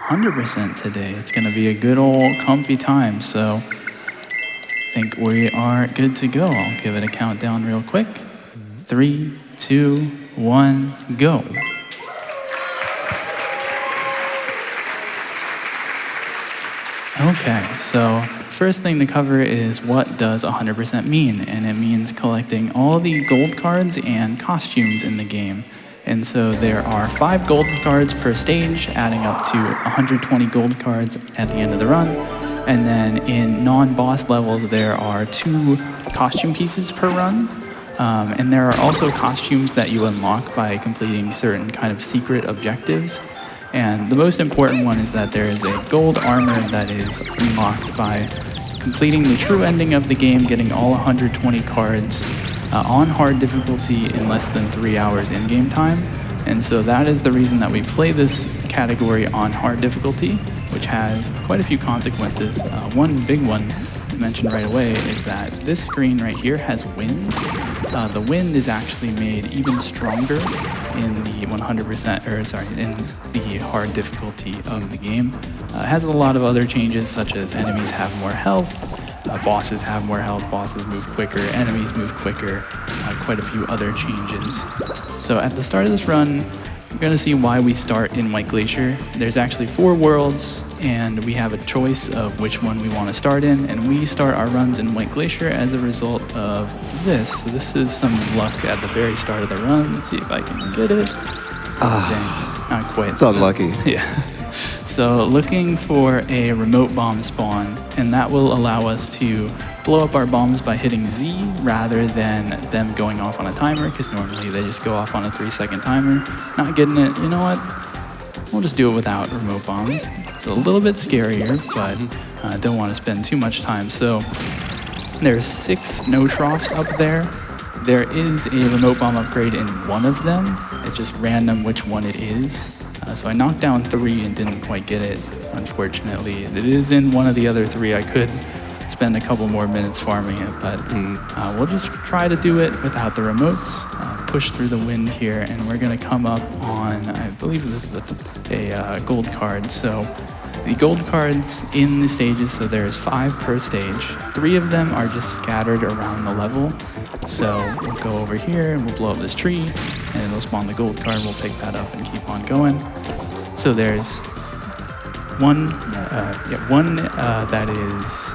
100% today. It's gonna be a good old comfy time, so I think we are good to go. I'll give it a countdown real quick. 3, 2, 1, go. Okay, so first thing to cover is what does 100% mean? And it means collecting all the gold cards and costumes in the game. And so there are 5 gold cards per stage, adding up to 120 gold cards at the end of the run. And then in non-boss levels, there are 2 costume pieces per run. And there are also costumes that you unlock by completing certain kind of secret objectives. And the most important one is that there is a gold armor that is unlocked by completing the true ending of the game, getting all 120 cards on hard difficulty in less than 3 hours in-game time. And so that is the reason that we play this category on hard difficulty, which has quite a few consequences. One big one to mention right away is that this screen right here has wind. The wind is actually made even stronger in the 100%, or sorry, in the hard difficulty of the game. It has a lot of other changes, such as enemies have more health, bosses have more health, bosses move quicker, enemies move quicker, quite a few other changes. So at the start of this run, we're going to see why we start in White Glacier. There's actually 4 worlds, and we have a choice of which one we want to start in, and we start our runs in White Glacier as a result of this. So this is some luck at the very start of the run. Let's see if I can get it. Dang, not quite. It's unlucky. Yeah. So looking for a remote bomb spawn, and that will allow us to blow up our bombs by hitting Z rather than them going off on a timer, because normally they just go off on a 3-second timer. Not getting it, you know what? We'll just do it without remote bombs. It's a little bit scarier, but I don't want to spend too much time. So there's 6 snow troughs up there. There is a remote bomb upgrade in one of them. It's just random which one it is. So I knocked down 3 and didn't quite get it, unfortunately. It is in one of the other 3. I could spend a couple more minutes farming it, but we'll just try to do it without the remotes. Push through the wind here, and we're gonna come up on, I believe this is a gold card. So the gold cards in the stages, so there's 5 per stage. 3 of them are just scattered around the level. So we'll go over here and we'll blow up this tree, and it'll spawn the gold card. We'll pick that up and keep on going. So there's one that is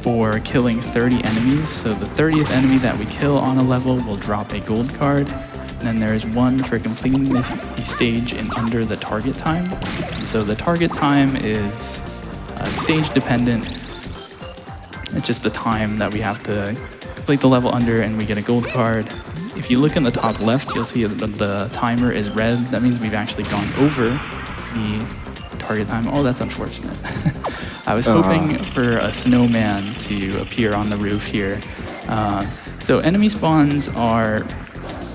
for killing 30 enemies. So the 30th enemy that we kill on a level will drop a gold card. And then there's one for completing the stage in under the target time. And so the target time is stage dependent. It's just the time that we have to complete the level under, and we get a gold card. If you look in the top left, you'll see that the timer is red. That means we've actually gone over the target time. Oh, that's unfortunate. I was hoping for a snowman to appear on the roof here. So enemy spawns are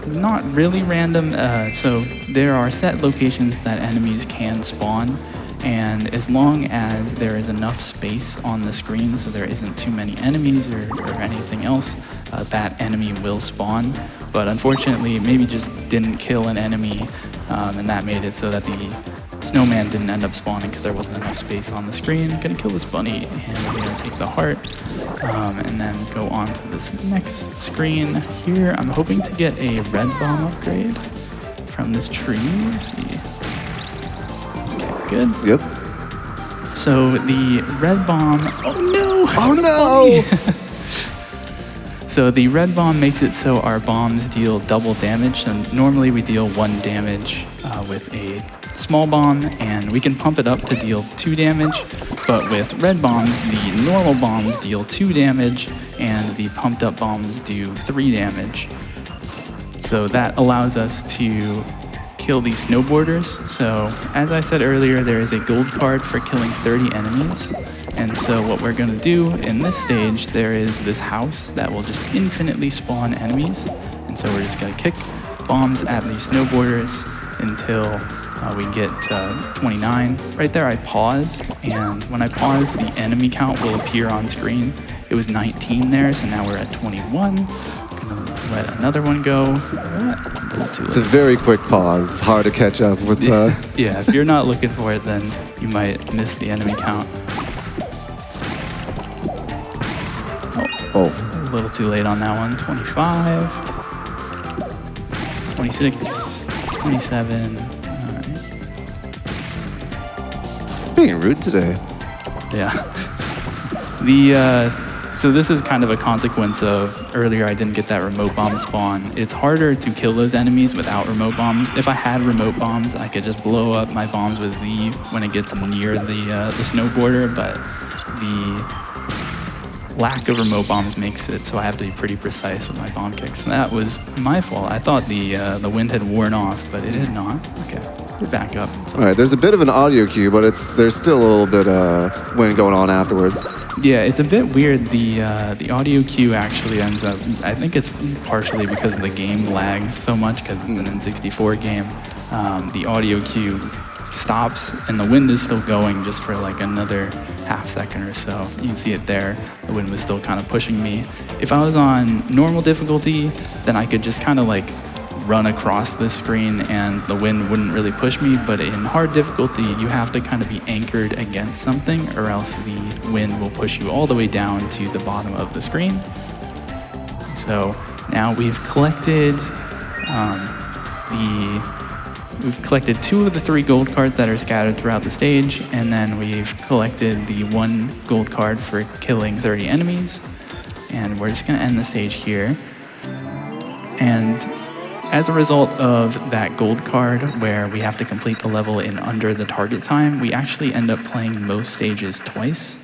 not really random. So there are set locations that enemies can spawn, and as long as there is enough space on the screen, so there isn't too many enemies or anything else, that enemy will spawn. But unfortunately, maybe just didn't kill an enemy, and that made it so that the snowman didn't end up spawning because there wasn't enough space on the screen. I'm gonna kill this bunny, and we're gonna take the heart, and then go on to this next screen here. I'm hoping to get a red bomb upgrade from this tree. Let's see. Okay, good. Yep. So the red bomb, oh no! Oh no! So the red bomb makes it so our bombs deal double damage, and normally we deal 1 damage with a small bomb, and we can pump it up to deal 2 damage, but with red bombs, the normal bombs deal 2 damage, and the pumped up bombs do 3 damage. So that allows us to kill these snowboarders. So as I said earlier, there is a gold card for killing 30 enemies. And so what we're gonna do in this stage, there is this house that will just infinitely spawn enemies. And so we're just gonna kick bombs at these snowboarders until we get 29. Right there I paused, and when I pause, the enemy count will appear on screen. It was 19 there, so now we're at 21. I'm gonna let another one go. A little too It's a late. very quick pause. It's hard to catch up with. Yeah, if you're not looking for it, then you might miss the enemy count. Oh. A little too late on that one. 25, 26, 27. All right. Being rude today. Yeah. So this is kind of a consequence of earlier I didn't get that remote bomb spawn. It's harder to kill those enemies without remote bombs. If I had remote bombs, I could just blow up my bombs with Z when it gets near the snowboarder, but the lack of remote bombs makes it so I have to be pretty precise with my bomb kicks. That was my fault. I thought the wind had worn off, but it had not. Okay, we're back up. All right, there's a bit of an audio cue, but there's still a little bit wind going on afterwards. Yeah, it's a bit weird. The audio cue actually ends up, I think it's partially because the game lags so much because it's an N64 game. The audio cue stops and the wind is still going just for like another half second or so. You can see it there. The wind was still kind of pushing me. If I was on normal difficulty, then I could just kind of like run across the screen and the wind wouldn't really push me, but in hard difficulty, you have to kind of be anchored against something or else the wind will push you all the way down to the bottom of the screen. So now we've collected We've collected 2 of the 3 gold cards that are scattered throughout the stage, and then we've collected the 1 gold card for killing 30 enemies. And we're just gonna end the stage here. And as a result of that gold card, where we have to complete the level in under the target time, we actually end up playing most stages twice,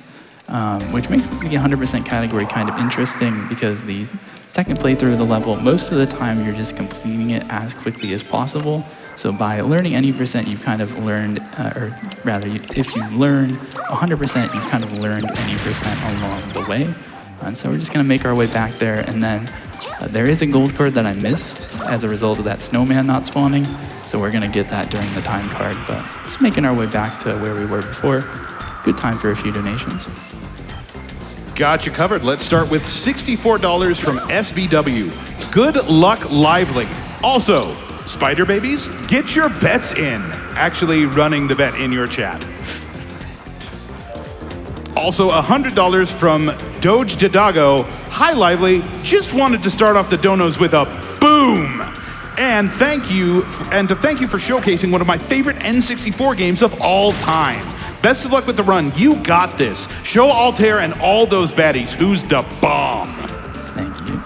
which makes the 100% category kind of interesting because the second playthrough of the level, most of the time you're just completing it as quickly as possible. So by learning any percent, you've kind of learned, or rather, if you learn 100%, you've kind of learned any percent along the way. And so we're just gonna make our way back there, and then there is a gold card that I missed as a result of that snowman not spawning, so we're gonna get that during the time card, but just making our way back to where we were before. Good time for a few donations. Got you covered. Let's start with $64 from SBW. Good luck, Lively. Also, Spider Babies, get your bets in. Actually running the bet in your chat. Also, $100 from Doge Didago. Hi, Lively. Just wanted to start off the donos with a boom. And to thank you for showcasing one of my favorite N64 games of all time. Best of luck with the run. You got this. Show Altair and all those baddies who's the bomb. Thank you.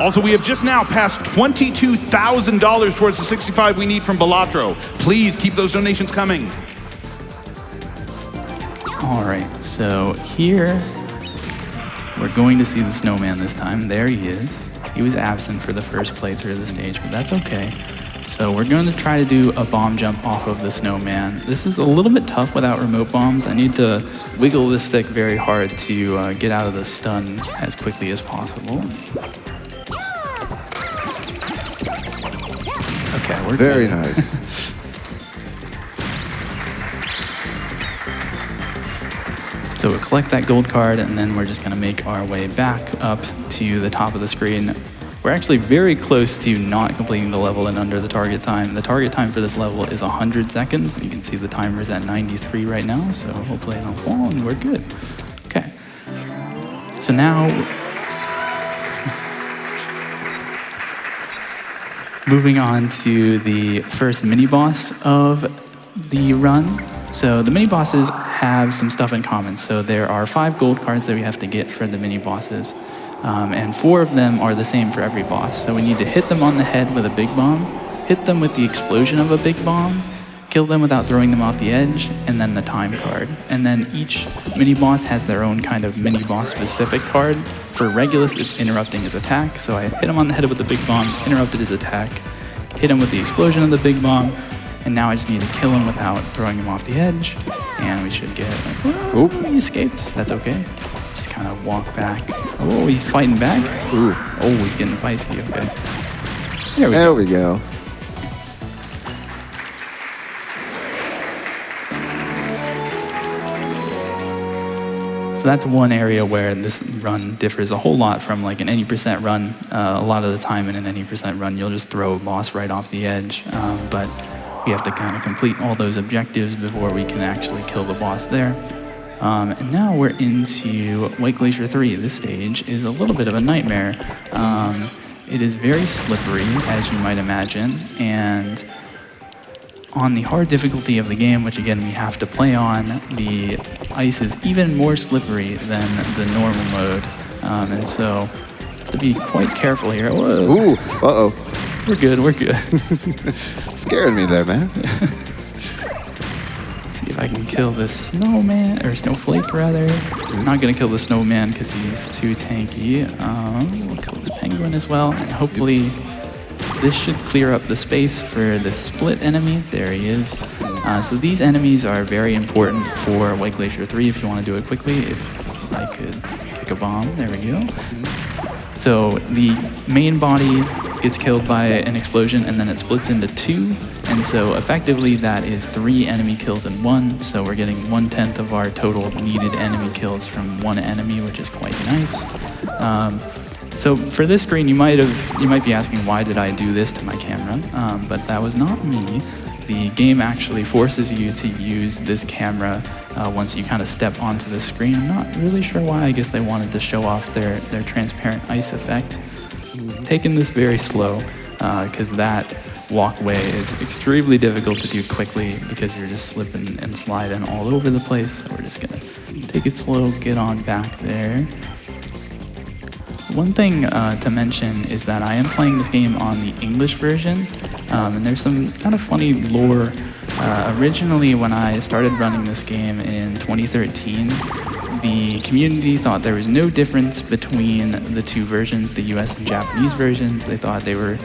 Also, we have just now passed $22,000 towards the 65 we need from Balatro. Please keep those donations coming. All right, so here we're going to see the snowman this time. There he is. He was absent for the first playthrough of the stage, but that's okay. So we're going to try to do a bomb jump off of the snowman. This is a little bit tough without remote bombs. I need to wiggle the stick very hard to get out of the stun as quickly as possible. Okay, we're Very good. nice. So we'll collect that gold card, and then we're just gonna make our way back up to the top of the screen. We're actually very close to not completing the level in under the target time. The target time for this level is 100 seconds. You can see the timer's at 93 right now, so hopefully I don't fall and we're good. Okay. So now, moving on to the first mini-boss of the run. So the mini-bosses have some stuff in common. So there are 5 gold cards that we have to get for the mini-bosses. And 4 of them are the same for every boss. So we need to hit them on the head with a big bomb, hit them with the explosion of a big bomb, kill them without throwing them off the edge, and then the time card. And then each mini-boss has their own kind of mini-boss specific card. For Regulus, it's interrupting his attack. So I hit him on the head with the big bomb, interrupted his attack, hit him with the explosion of the big bomb, and now I just need to kill him without throwing him off the edge, and we should get like, oh, he escaped. That's okay. Just kind of walk back. Oh, he's fighting back. Ooh, oh, he's getting feisty. Okay. There we go. So that's one area where this run differs a whole lot from like an any percent run. A lot of the time in an any percent run, you'll just throw a boss right off the edge. But we have to kind of complete all those objectives before we can actually kill the boss there. And now we're into White Glacier 3. This stage is a little bit of a nightmare. It is very slippery, as you might imagine, and on the hard difficulty of the game, which again we have to play on, the ice is even more slippery than the normal mode. And so, to be quite careful here. Whoa. Ooh, uh-oh. We're good, we're good. Scaring me there, man. See if I can kill this snowman, or snowflake rather. I'm not gonna kill the snowman because he's too tanky. We'll kill this penguin as well, and hopefully this should clear up the space for the split enemy. There he is. So these enemies are very important for White Glacier 3 if you want to do it quickly. If I could pick a bomb, there we go. So the main body gets killed by an explosion and then it splits into two. And so effectively that is 3 enemy kills in 1. So we're getting 1/10 of our total needed enemy kills from one enemy, which is quite nice. So for this screen, you might be asking, why did I do this to my camera? But that was not me. The game actually forces you to use this camera once you kind of step onto the screen. I'm not really sure why. I guess they wanted to show off their transparent ice effect. Taking this very slow because that walkway is extremely difficult to do quickly because you're just slipping and sliding all over the place. So we're just gonna take it slow, get on back there. One thing to mention is that I am playing this game on the English version, and there's some kind of funny lore. Originally, when I started running this game in 2013, the community thought there was no difference between the two versions, the US and Japanese versions. They thought they were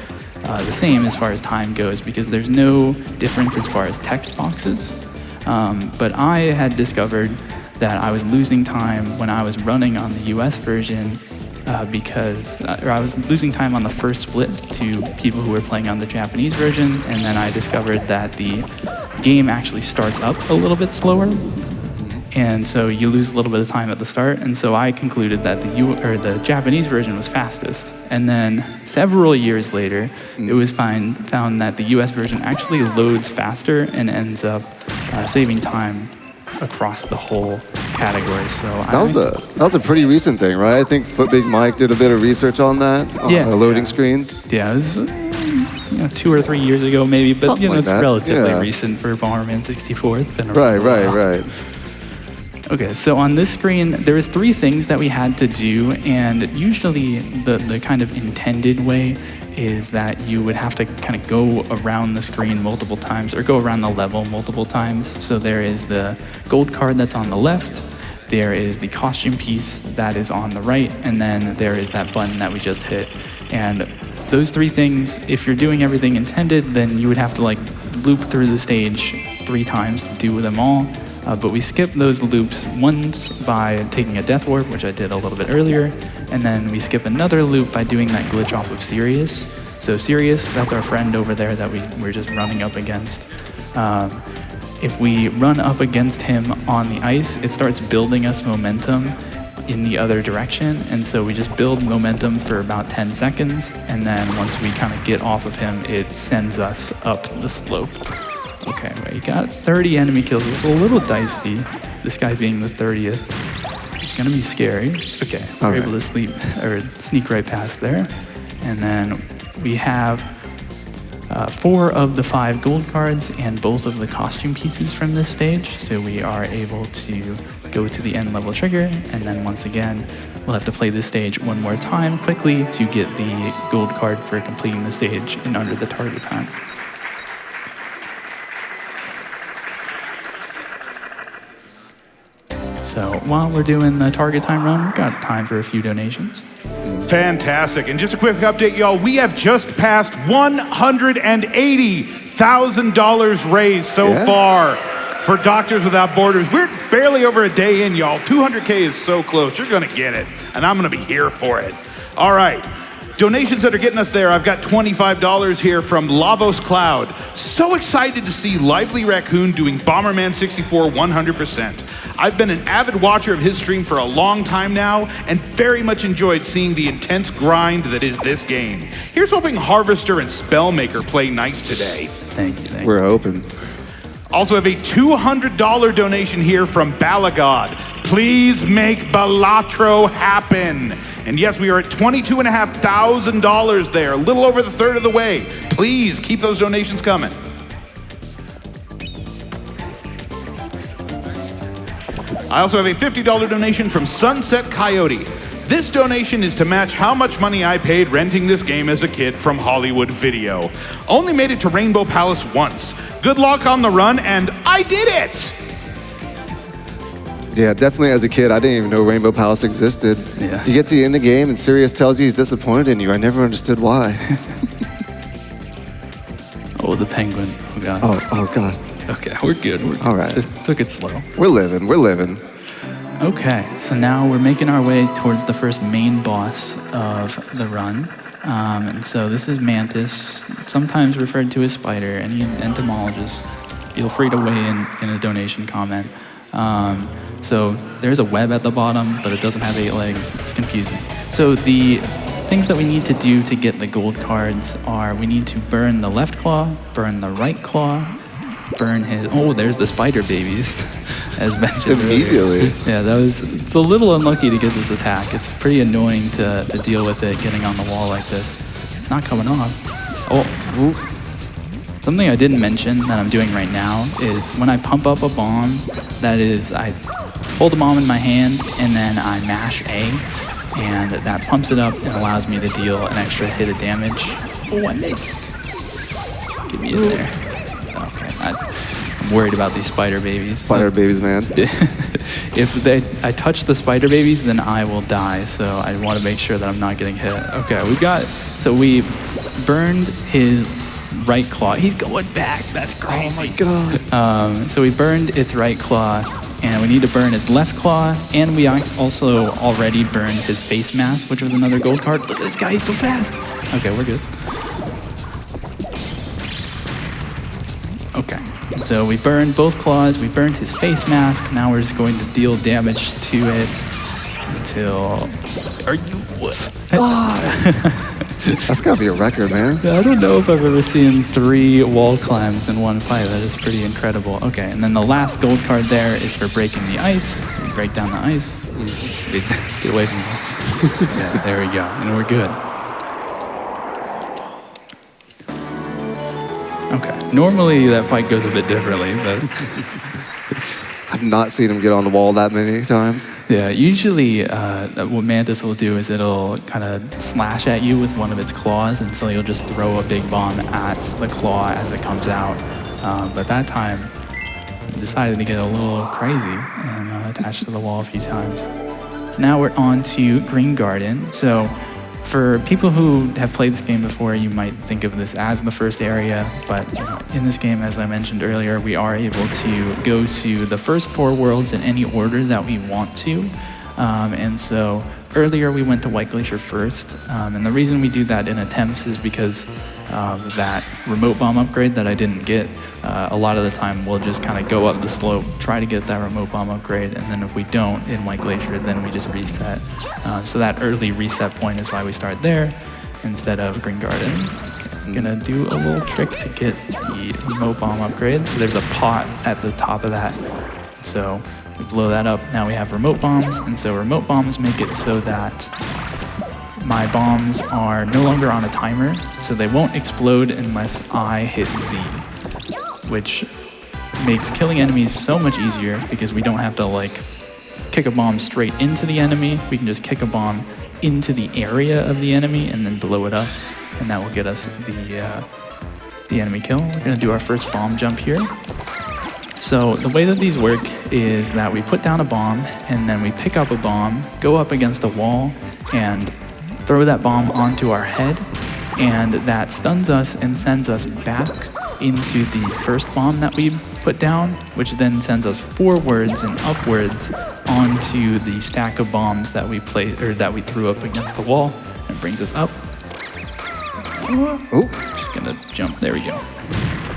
the same as far as time goes because there's no difference as far as text boxes. But I had discovered that I was losing time when I was running on the US version or I was losing time on the first split to people who were playing on the Japanese version, and then I discovered that the game actually starts up a little bit slower, and so you lose a little bit of time at the start, and so I concluded that the Japanese version was fastest. And then several years later, it was found that the US version actually loads faster and ends up saving time across the whole category. So that was a pretty recent thing, right? I think Big Mike did a bit of research on that, on loading screens. Yeah, it was 2 or 3 years ago maybe, but Something like it's that. relatively recent for Bomberman 64. It's been Right. Okay, so on this screen, there was 3 things that we had to do, and usually the kind of intended way is that you would have to kind of go around the screen multiple times, or go around the level multiple times. So there is the gold card that's on the left, there is the costume piece that is on the right, and then there is that button that we just hit. And those 3 things, if you're doing everything intended, then you would have to like loop through the stage 3 times to do them all. But we skip those loops once by taking a death warp, which I did a little bit earlier, and then we skip another loop by doing that glitch off of Sirius. So Sirius, that's our friend over there that we're just running up against. If we run up against him on the ice, it starts building us momentum in the other direction, and so we just build momentum for about 10 seconds, and then once we kind of get off of him, it sends us up the slope. Okay, we got 30 enemy kills. It's a little dicey, this guy being the 30th. It's gonna be scary. Okay, we're able to sneak right past there. And then we have 4 of the 5 gold cards and both of the costume pieces from this stage. So we are able to go to the end level trigger, and then once again, we'll have to play this stage one more time quickly to get the gold card for completing the stage in under the target time. So while we're doing the target time run, we've got time for a few donations. Fantastic. And just a quick update, y'all. We have just passed $180,000 raised so far for Doctors Without Borders. We're barely over a day in, y'all. 200K is so close. You're going to get it. And I'm going to be here for it. All right. Donations that are getting us there, I've got $25 here from Lavos Cloud. So excited to see LivelyRaccoon doing Bomberman 64 100%. I've been an avid watcher of his stream for a long time now and very much enjoyed seeing the intense grind that is this game. Here's hoping Harvester and Spellmaker play nice today. Thank you. We're hoping. Also have a $200 donation here from Balagod. Please make Balatro happen. And yes, we are at $22,500 there, a little over the third of the way. Please keep those donations coming. I also have a $50 donation from Sunset Coyote. This donation is to match how much money I paid renting this game as a kid from Hollywood Video. Only made it to Rainbow Palace once. Good luck on the run, and I did it! Yeah, definitely as a kid, I didn't even know Rainbow Palace existed. Yeah. You get to the end of the game and Sirius tells you he's disappointed in you. I never understood why. Oh, the penguin. Oh, God. Oh God. Okay, we're good. All right. Just took it slow. We're living. Okay, so now we're making our way towards the first main boss of the run. And so this is Mantis, sometimes referred to as Spider. Any entomologists, feel free to weigh in a donation comment. So there's a web at the bottom, but it doesn't have 8 legs. It's confusing. So the things that we need to do to get the gold cards are we need to burn the left claw, burn the right claw, burn his... Oh, there's the spider babies, as mentioned Immediately. earlier. Yeah, it's a little unlucky to get this attack. It's pretty annoying to deal with it getting on the wall like this. It's not coming off. Oh, ooh. Something I didn't mention that I'm doing right now is when I pump up a bomb, that is, I hold the bomb in my hand and then I mash A, and that pumps it up and allows me to deal an extra hit of damage. Oh, I missed. Get me in there. Okay, I'm worried about these spider babies. Spider babies, man. If I touch the spider babies, then I will die. So I want to make sure that I'm not getting hit. Okay, we burned his right claw. He's going back. That's crazy. Oh my God. So we burned its right claw, and we need to burn his left claw, and we also already burned his face mask, which was another gold card. Look at this guy, he's so fast. Okay, we're good. Okay, so we burned both claws, we burned his face mask, now we're just going to deal damage to it until... Are you... What? That's gotta be a record, man. I don't know if I've ever seen 3 wall climbs in one fight. That is pretty incredible. Okay, and then the last gold card there is for breaking the ice. We break down the ice. Get away from us. Yeah, there we go. And we're good. Okay. Normally that fight goes a bit differently, but... I've not seen him get on the wall that many times. Yeah, usually what Mantis will do is it'll kind of slash at you with one of its claws, and so you'll just throw a big bomb at the claw as it comes out. But that time, I decided to get a little crazy and attach to the wall a few times. So now we're on to Green Garden. So for people who have played this game before, you might think of this as the first area, but in this game, as I mentioned earlier, we are able to go to the first 4 worlds in any order that we want to. And so earlier we went to White Glacier first, and the reason we do that in attempts is because of that remote bomb upgrade that I didn't get. A lot of the time we'll just kind of go up the slope, try to get that remote bomb upgrade, and then if we don't in White Glacier, then we just reset. So that early reset point is why we start there instead of Green Garden. Okay, I'm gonna do a little trick to get the remote bomb upgrade. So there's a pot at the top of that. So we blow that up, now we have remote bombs, and so remote bombs make it so that my bombs are no longer on a timer, so they won't explode unless I hit Z, which makes killing enemies so much easier because we don't have to like kick a bomb straight into the enemy. We can just kick a bomb into the area of the enemy and then blow it up, and that will get us the enemy kill. We're gonna do our first bomb jump here. So the way that these work is that we put down a bomb and then we pick up a bomb, go up against a wall, and throw that bomb onto our head, and that stuns us and sends us back into the first bomb that we put down, which then sends us forwards and upwards onto the stack of bombs that we threw up against the wall, and brings us up Oh, Just gonna jump. There we go.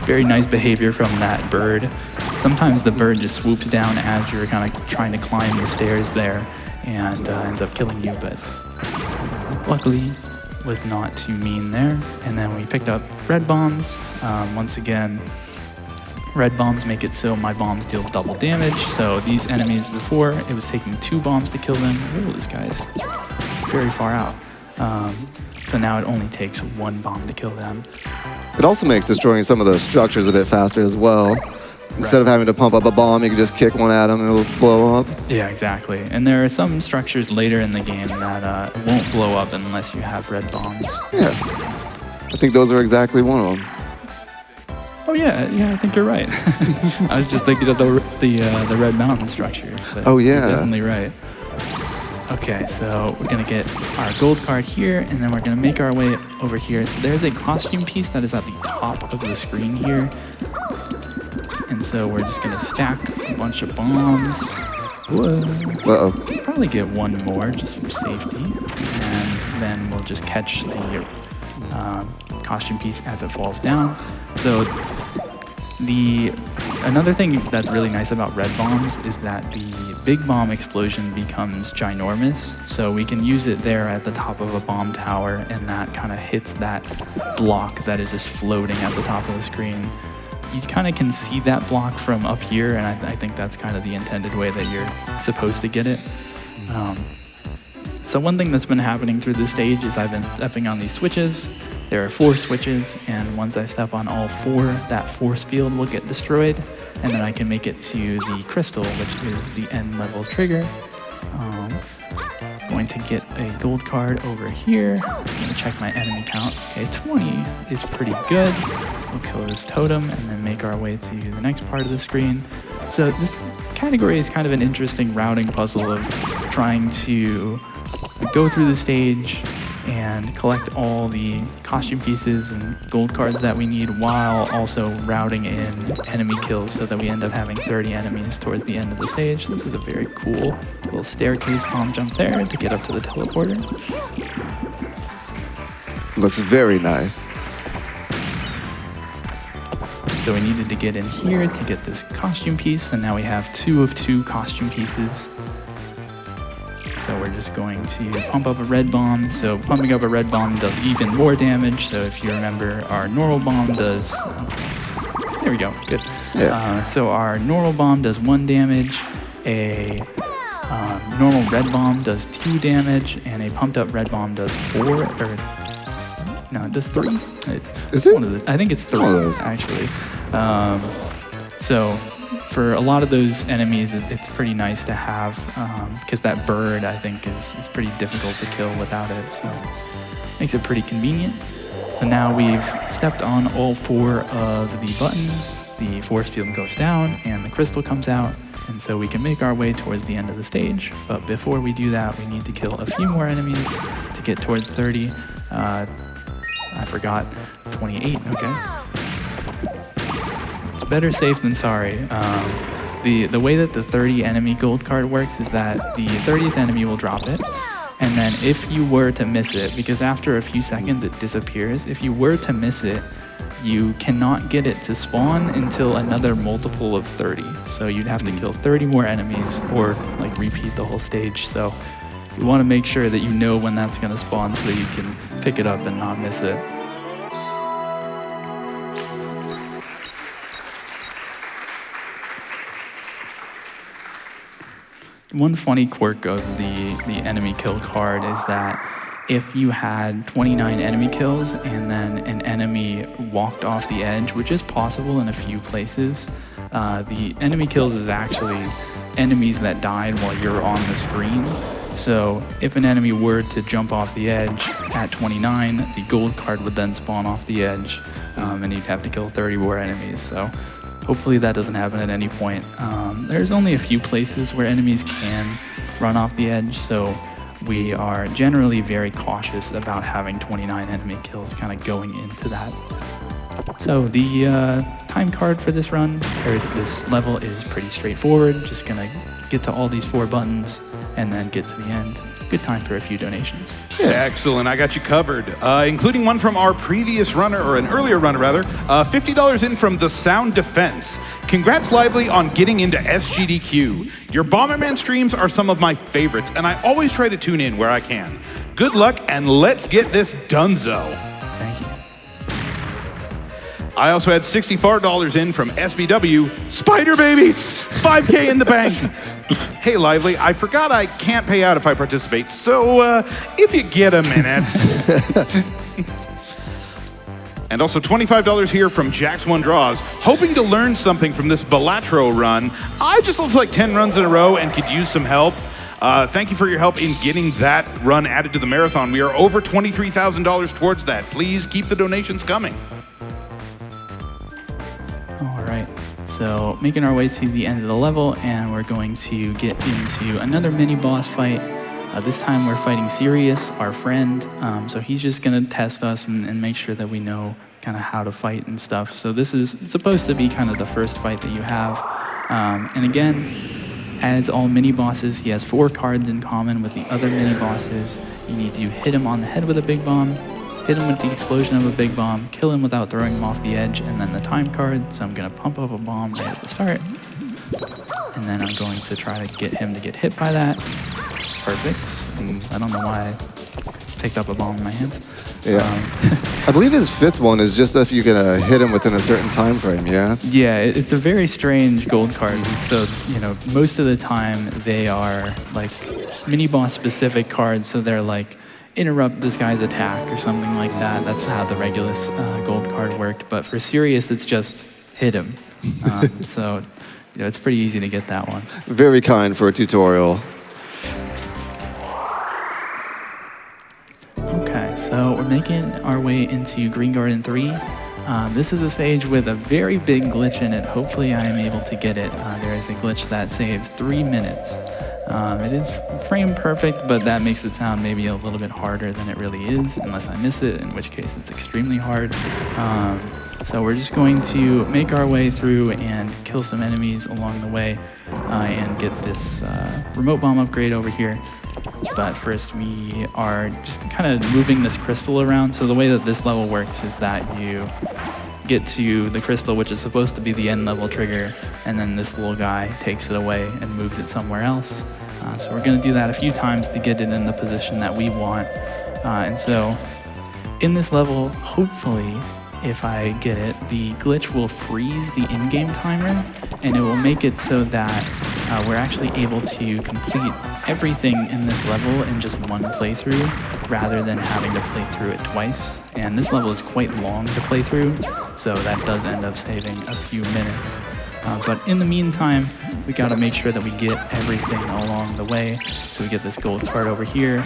Very nice behavior from that bird. Sometimes the bird just swoops down as you're kind of trying to climb the stairs there and ends up killing you, but luckily was not too mean there. And then we picked up red bombs. Once again, red bombs make it so my bombs deal double damage. So these enemies before, it was taking 2 bombs to kill them. Oh, this guy's very far out. So now it only takes 1 bomb to kill them. it also makes destroying some of those structures a bit faster as well. Instead of having to pump up a bomb, you can just kick one at them and it'll blow up. Yeah, exactly. And there are some structures later in the game that won't blow up unless you have red bombs. Yeah. I think those are exactly one of them. Oh yeah, I think you're right. I was just thinking of the Red Mountain structure. But Oh, yeah. you're definitely right. Okay, so we're gonna get our gold card here, and then we're gonna make our way over here. So there's a costume piece that is at the top of the screen here. And so we're just gonna stack a bunch of bombs. Whoa. Uh-oh. Probably get 1 more just for safety. And then we'll just catch the costume piece as it falls down. So another thing that's really nice about red bombs is that the big bomb explosion becomes ginormous. So we can use it there at the top of a bomb tower, and that kind of hits that block that is just floating at the top of the screen. You kind of can see that block from up here, and I think that's kind of the intended way that you're supposed to get it. So one thing that's been happening through this stage is I've been stepping on these switches. There are 4 switches, and once I step on all 4, that force field will get destroyed, and then I can make it to the crystal, which is the end level trigger. Going to get a gold card over here. I'm gonna check my enemy count. Okay, 20 is pretty good. We'll kill this totem and then make our way to the next part of the screen. So this category is kind of an interesting routing puzzle of trying to go through the stage and collect all the costume pieces and gold cards that we need while also routing in enemy kills so that we end up having 30 enemies towards the end of the stage. This is a very cool little staircase bomb jump there to get up to the teleporter. Looks very nice. So we needed to get in here to get this costume piece, and now we have 2 of 2 costume pieces. So we're just going to pump up a red bomb. So pumping up a red bomb does even more damage. So if you remember, our normal bomb does... There we go, good. Yeah. So our normal bomb does 1 damage, a normal red bomb does 2 damage, and a pumped up red bomb does 4, or... No, it does 3. Is it? I think it's 3, one of those. actually. So for a lot of those enemies, it's pretty nice to have, because that bird, I think, is pretty difficult to kill without it, so makes it pretty convenient. So now we've stepped on all 4 of the buttons, the force field goes down, and the crystal comes out, and so we can make our way towards the end of the stage. But before we do that, we need to kill a few more enemies to get towards 30. I forgot, 28, okay. It's better safe than sorry. The way that the 30 enemy gold card works is that the 30th enemy will drop it, and then if you were to miss it, because after a few seconds it disappears, if you were to miss it, you cannot get it to spawn until another multiple of 30. So you'd have to kill 30 more enemies or like repeat the whole stage. So you want to make sure that you know when that's going to spawn so that you can pick it up and not miss it. One funny quirk of the enemy kill card is that if you had 29 enemy kills and then an enemy walked off the edge, which is possible in a few places, the enemy kills is actually enemies that died while you're on the screen. So if an enemy were to jump off the edge at 29, the gold card would then spawn off the edge, and you'd have to kill 30 more enemies. So hopefully that doesn't happen at any point. There's only a few places where enemies can run off the edge, so we are generally very cautious about having 29 enemy kills kind of going into that. So the time card for this run, or this level, is pretty straightforward. Just gonna get to all these 4 buttons and then get to the end. good time for a few donations. Excellent, I got you covered, including one from our previous runner, or an earlier runner rather, $50 in from The Sound Defense. Congrats, Lively, on getting into SGDQ. Your Bomberman streams are some of my favorites, and I always try to tune in where I can. Good luck, and let's get this donezo. Thank you. I also had $64 in from SBW. Spider Babies, 5K in the bank. Hey, Lively, I forgot I can't pay out if I participate, so if you get a minute. And also $25 here from Jax One Draws. Hoping to learn something from this Balatro run. I just lost like 10 runs in a row and could use some help. Thank you for your help in getting that run added to the marathon. We are over $23,000 towards that. Please keep the donations coming. All right, so making our way to the end of the level, and we're going to get into another mini boss fight. This time we're fighting Sirius, our friend. So he's just gonna test us and make sure that we know kind of how to fight and stuff. So this is supposed to be kind of the first fight that you have. And again, as all mini bosses, he has 4 cards in common with the other mini bosses. You need to hit him on the head with a big bomb, hit him with the explosion of a big bomb, kill him without throwing him off the edge, and then the time card. So I'm gonna pump up a bomb right at the start. And then I'm going to try to get him to get hit by that. Perfect. Oops, I don't know why I picked up a bomb in my hands. Yeah. I believe his 5th one is just if you can hit him within a certain time frame, yeah? Yeah, it's a very strange gold card. So, you know, most of the time they are like mini boss specific cards. So they're like, interrupt this guy's attack or something like that. That's how the Regulus gold card worked. But for Sirius, it's just hit him. So, you know, it's pretty easy to get that one. Very kind for a tutorial. Okay, so we're making our way into Green Garden 3. This is a stage with a very big glitch in it. Hopefully I am able to get it. There is a glitch that saves 3 minutes. It is frame perfect, but that makes it sound maybe a little bit harder than it really is, unless I miss it, in which case it's extremely hard. So we're just going to make our way through and kill some enemies along the way and get this remote bomb upgrade over here. But first we are just kind of moving this crystal around. So the way that this level works is that you get to the crystal, which is supposed to be the end level trigger, and then this little guy takes it away and moves it somewhere else. So we're going to do that a few times to get it in the position that we want. And so in this level, hopefully, if I get it, the glitch will freeze the in-game timer, and it will make it so that we're actually able to complete everything in this level in just one playthrough, rather than having to play through it twice. And this level is quite long to play through, so that does end up saving a few minutes. But in the meantime, we gotta make sure that we get everything along the way. So we get this gold card over here,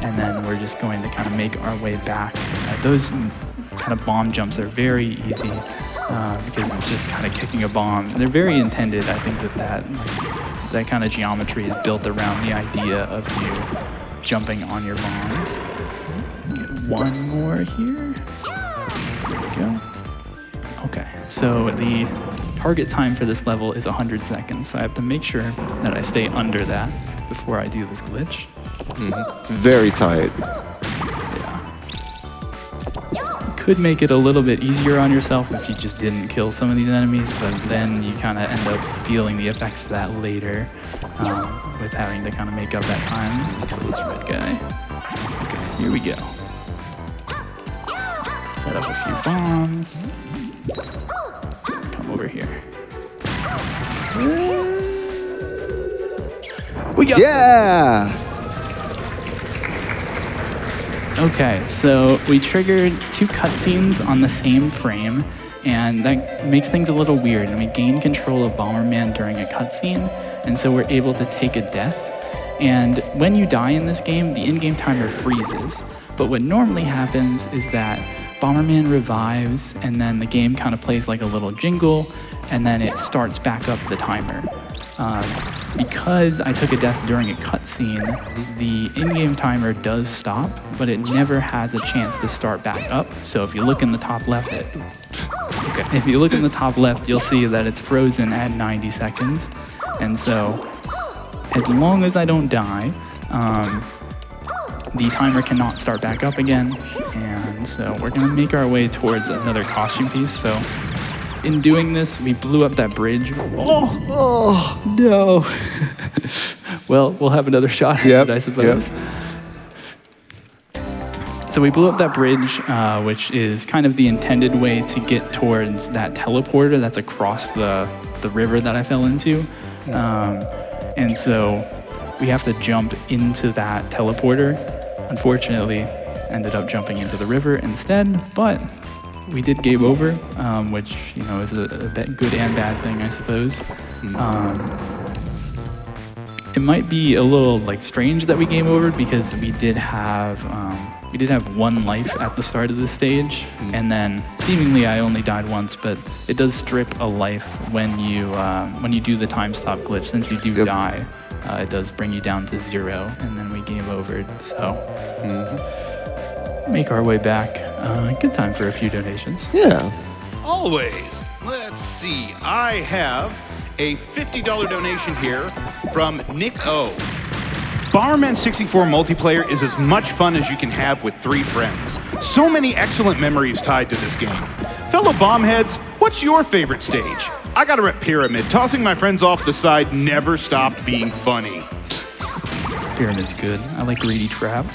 and then we're just going to kind of make our way back. Those kind of bomb jumps are very easy because it's just kind of kicking a bomb. They're very intended. I think that kind of geometry is built around the idea of you jumping on your bombs. Get one more here. There we go. Okay, so the target time for this level is 100 seconds, so I have to make sure that I stay under that before I do this glitch. It's very tight. Could make it a little bit easier on yourself if you just didn't kill some of these enemies, but then you kind of end up feeling the effects of that later with having to kind of make up that time. Kill this red guy. Okay, here we go. Set up a few bombs. Come over here. We got Yeah! Okay, so we triggered 2 cutscenes on the same frame, and that makes things a little weird. And we gain control of Bomberman during a cutscene, and so we're able to take a death. And when you die in this game, the in-game timer freezes. But what normally happens is that Bomberman revives, and then the game kind of plays like a little jingle, and then it starts back up the timer. Because I took a death during a cutscene, the in-game timer does stop, but it never has a chance to start back up. So if you look in the top left, if you look in the top left, you'll see that it's frozen at 90 seconds. And so as long as I don't die, the timer cannot start back up again. And so we're gonna make our way towards another costume piece. So in doing this, we blew up that bridge. Oh no. Well, we'll have another shot at it, I suppose. So we blew up that bridge, which is kind of the intended way to get towards that teleporter that's across the river that I fell into. And so we have to jump into that teleporter. Unfortunately, ended up jumping into the river instead, but we did game over, which, you know, is a good and bad thing, I suppose. It might be a little like strange that we game over because we did have one life at the start of the stage, and then seemingly I only died once, but it does strip a life when you do the time stop glitch. Since you do die, it does bring you down to 0, and then we game over. So make our way back. Good time for a few donations. Yeah. Always. Let's see. I have a $50 donation here from Nick O. Bomberman 64 multiplayer is as much fun as you can have with 3 friends. So many excellent memories tied to this game. Fellow bombheads, what's your favorite stage? I gotta rep Pyramid. Tossing my friends off the side never stopped being funny. Pyramid's good. I like Greedy Trap.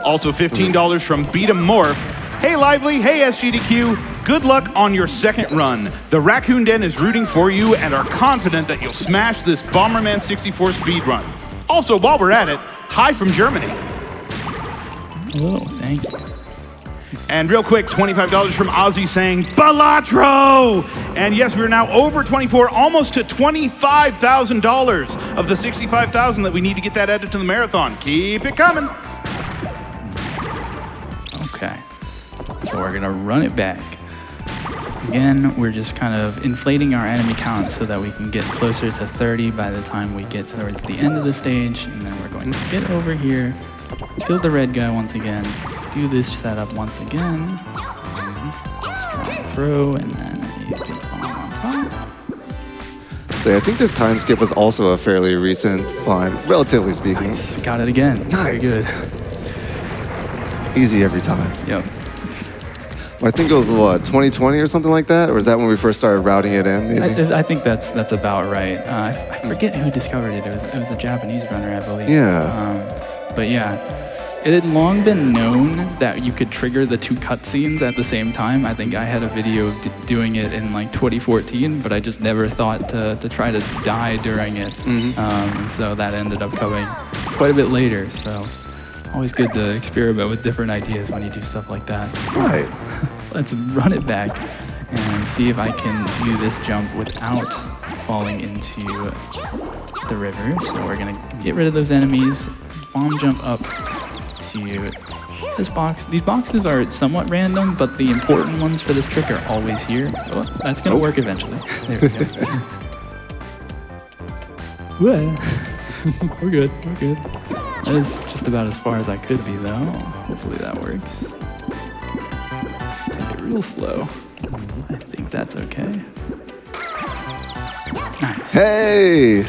Also $15 from Beat 'em Morph. Hey Lively, hey SGDQ, good luck on your second run. The Raccoon Den is rooting for you and are confident that you'll smash this Bomberman 64 speedrun. Also, while we're at it, hi from Germany. Oh, thank you. And real quick, $25 from Ozzy saying, Balatro! And yes, we're now over 24, almost to $25,000 of the $65,000 that we need to get that added to the marathon. Keep it coming. Okay, so we're gonna run it back. Again, we're just kind of inflating our enemy count so that we can get closer to 30 by the time we get towards the end of the stage. And then we're going to get over here, kill the red guy once again, do this setup once again, strong throw, and then a big bomb on top. So I think this time skip was also a fairly recent find, relatively speaking. Nice. Got it again. Very good. Easy every time. Yep. I think it was, what, 2020 or something like that? Or was that when we first started routing it in, maybe? I think that's about right. I forget who discovered it. It was a Japanese runner, I believe. Yeah. But yeah, it had long been known that you could trigger the 2 cutscenes at the same time. I think I had a video of doing it in like 2014, but I just never thought to try to die during it. And so that ended up coming quite a bit later. So always good to experiment with different ideas when you do stuff like that. Right. Let's run it back and see if I can do this jump without falling into the river. So we're gonna get rid of those enemies, bomb jump up to this box. These boxes are somewhat random, but the important ones for this trick are always here. Oh, that's gonna work eventually. There we go. We're good, we're good. That is just about as far as I could be, though. Hopefully that works. Take it real slow. I think that's okay. Nice. Hey!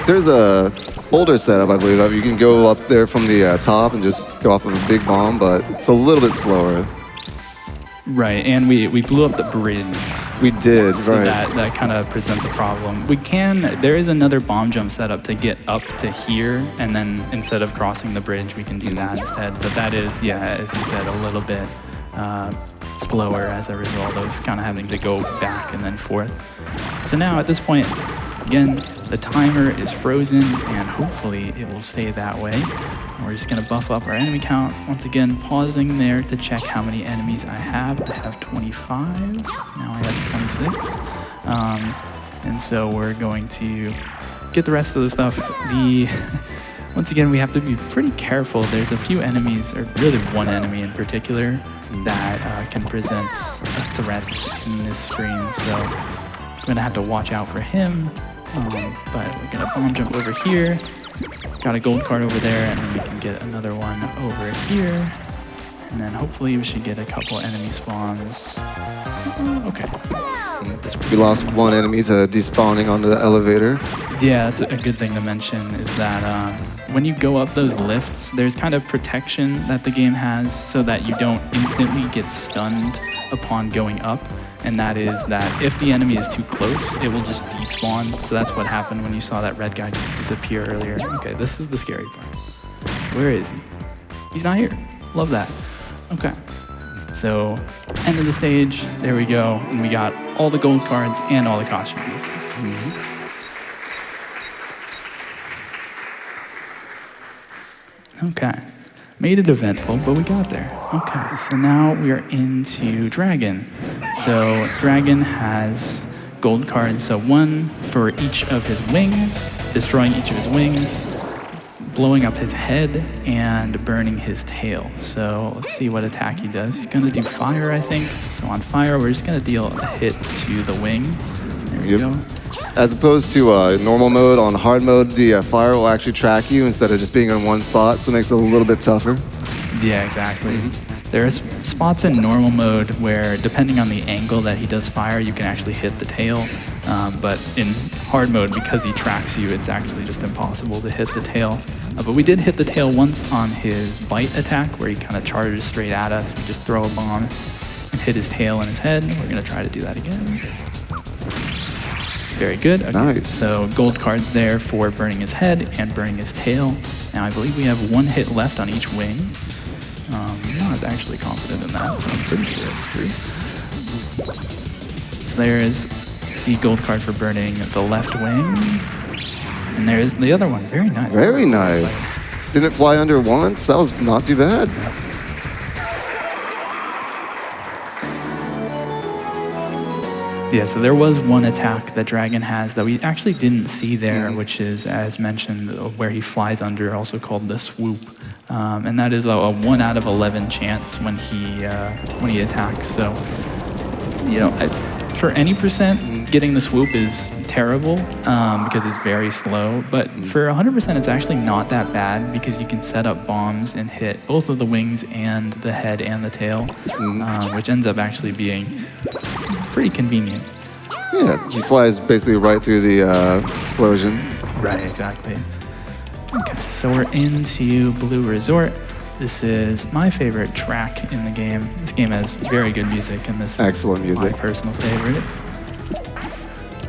There's a older setup, I believe, that you can go up there from the top and just go off of a big bomb, but it's a little bit slower. Right, and we blew up the bridge. We did, So right. that kind of presents a problem. There is another bomb jump setup to get up to here, and then instead of crossing the bridge, we can do that instead. But that is, yeah, as you said, a little bit slower as a result of kind of having to go back and then forth. So now at this point, again, the timer is frozen, and hopefully it will stay that way. We're just gonna buff up our enemy count. Once again, pausing there to check how many enemies I have. I have 25, now I have 26. And so we're going to get the rest of the stuff. Once again, we have to be pretty careful. There's a few enemies, or really one enemy in particular, that can present threats in this screen. So I'm gonna have to watch out for him. But we're gonna bomb jump over here. Got a gold card over there, and then we can get another one over here. And then hopefully we should get a couple enemy spawns. Okay. We lost one enemy to despawning on the elevator. Yeah, that's a good thing to mention is that when you go up those lifts, there's kind of protection that the game has so that you don't instantly get stunned upon going up. And that is that if the enemy is too close, it will just despawn. So that's what happened when you saw that red guy just disappear earlier. Okay, this is the scary part. Where is he? He's not here. Love that. Okay. So, end of the stage. There we go. And we got all the gold cards and all the costume pieces. Okay. Made it eventful, but we got there. Okay, so now we are into Dragon. So Dragon has gold cards, so one for each of his wings, destroying each of his wings, blowing up his head, and burning his tail. So let's see what attack he does. He's gonna do fire, I think. So on fire, we're just gonna deal a hit to the wing. There we go. As opposed to normal mode, on hard mode, the fire will actually track you instead of just being in one spot, so it makes it a little bit tougher. Yeah, exactly. There's spots in normal mode where, depending on the angle that he does fire, you can actually hit the tail. But in hard mode, because he tracks you, it's actually just impossible to hit the tail. But we did hit the tail once on his bite attack, where he kind of charges straight at us. We just throw a bomb and hit his tail and his head. We're gonna try to do that again. Very good. Okay. Nice. So gold cards there for burning his head and burning his tail. Now I believe we have one hit left on each wing. I'm not actually confident in that, but I'm pretty sure it's true. So there is the gold card for burning the left wing. And there is the other one. Very nice. Very nice. Didn't fly under once. That was not too bad. Yeah, so there was one attack that Dragon has that we actually didn't see there, which is, as mentioned, where he flies under, also called the swoop. And that is a 1 out of 11 chance when he attacks. So, you know, for any percent, getting the swoop is terrible because it's very slow. But for 100%, it's actually not that bad because you can set up bombs and hit both of the wings and the head and the tail, which ends up actually being pretty convenient. Yeah, he flies basically right through the explosion. Right, exactly. Okay, so we're into Blue Resort. This is my favorite track in the game. This game has very good music, and this Excellent is music. my personal favorite.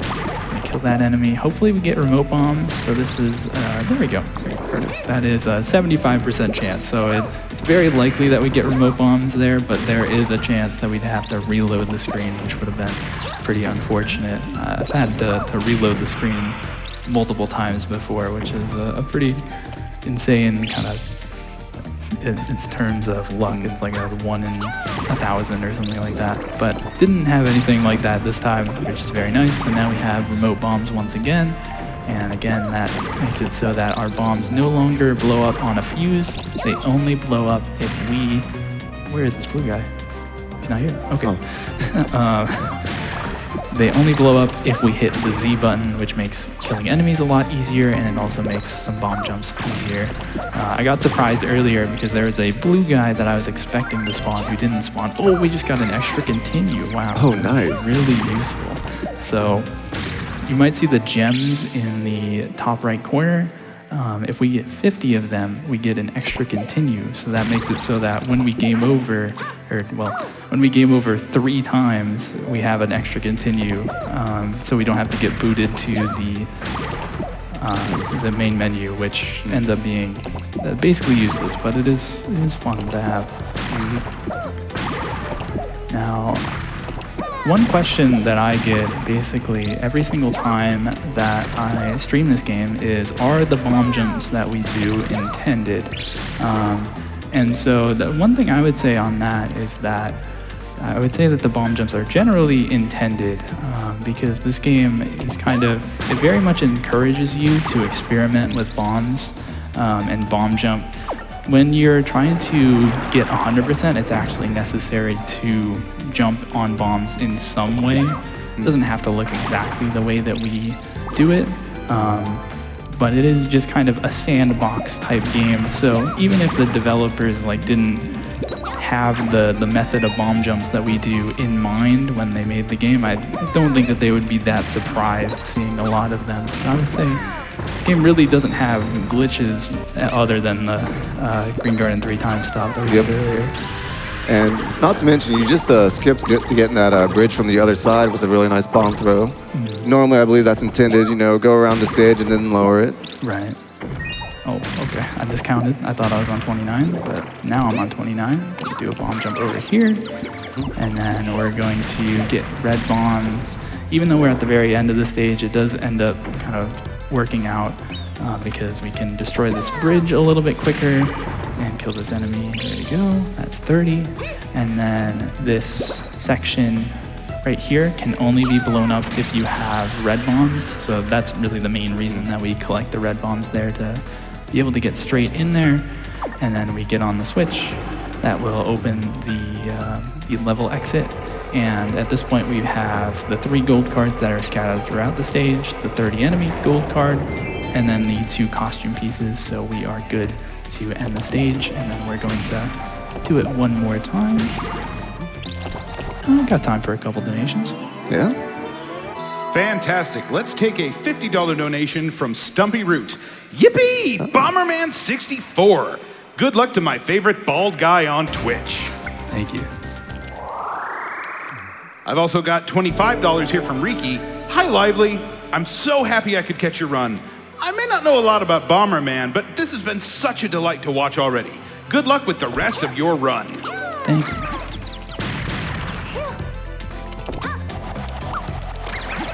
Gonna kill that enemy. Hopefully we get remote bombs. So this is, there we go. Perfect. That is a 75% chance. So it's very likely that we get remote bombs there, but there is a chance that we'd have to reload the screen, which would have been pretty unfortunate. I've had to reload the screen multiple times before, which is a pretty insane kind of, it's terms of luck. It's like a 1 in 1,000 or something like that. But didn't have anything like that this time, which is very nice. And now we have remote bombs once again. And again, that makes it so that our bombs no longer blow up on a fuse. They only blow up if we... Where is this blue guy? He's not here. Okay. Oh. They only blow up if we hit the Z button, which makes killing enemies a lot easier, and it also makes some bomb jumps easier. I got surprised earlier because there was a blue guy that I was expecting to spawn who didn't spawn. Oh, we just got an extra continue. Wow. Oh, nice. Really useful. So you might see the gems in the top right corner. If we get 50 of them, we get an extra continue. So that makes it so that when we game over, when we game over 3 times, we have an extra continue. So we don't have to get booted to the main menu, which ends up being basically useless, but it is fun to have. Now, one question that I get basically every single time that I stream this game is, are the bomb jumps that we do intended? And so the one thing I would say on that is that I would say that the bomb jumps are generally intended because this game is it very much encourages you to experiment with bombs and bomb jump. When you're trying to get 100%, it's actually necessary to jump on bombs in some way. It doesn't have to look exactly the way that we do it, but it is just kind of a sandbox type game. So even if the developers didn't have the method of bomb jumps that we do in mind when they made the game, I don't think that they would be that surprised seeing a lot of them. So I would say this game really doesn't have glitches other than the Green Garden 3x stop that we did earlier. And not to mention, you just skipped getting that bridge from the other side with a really nice bomb throw. Normally, I believe that's intended, you know, go around the stage and then lower it. Right. Oh, okay. I miscounted. I thought I was on 29, but now I'm on 29. Gonna do a bomb jump over here, and then we're going to get red bombs. Even though we're at the very end of the stage, it does end up kind of working out because we can destroy this bridge a little bit quicker and kill this enemy. There we go. That's 30. And then this section right here can only be blown up if you have red bombs. So that's really the main reason that we collect the red bombs there, to be able to get straight in there. And then we get on the switch that will open the level exit. And at this point, we have the 3 gold cards that are scattered throughout the stage, the 30 enemy gold card, and then the 2 costume pieces. So we are good to end the stage, and then we're going to do it one more time. I've got time for a couple donations. Yeah. Fantastic. Let's take a $50 donation from Stumpy Root. Yippee! Bomberman 64. Good luck to my favorite bald guy on Twitch. Thank you. I've also got $25 here from Riki. Hi, Lively. I'm so happy I could catch your run. I may not know a lot about Bomberman, but this has been such a delight to watch already. Good luck with the rest of your run. Thank you.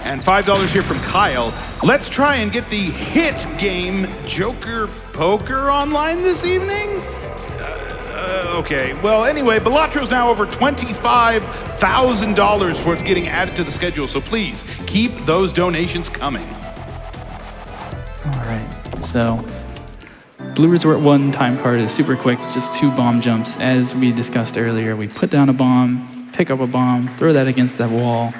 And $5 here from Kyle. Let's try and get the hit game Joker Poker online this evening? Okay, well, anyway, Belatro's now over $25,000 for it's getting added to the schedule, so please keep those donations coming. All right, so Blue Resort 1 time card is super quick, just 2 bomb jumps. As we discussed earlier, we put down a bomb, pick up a bomb, throw that against that wall,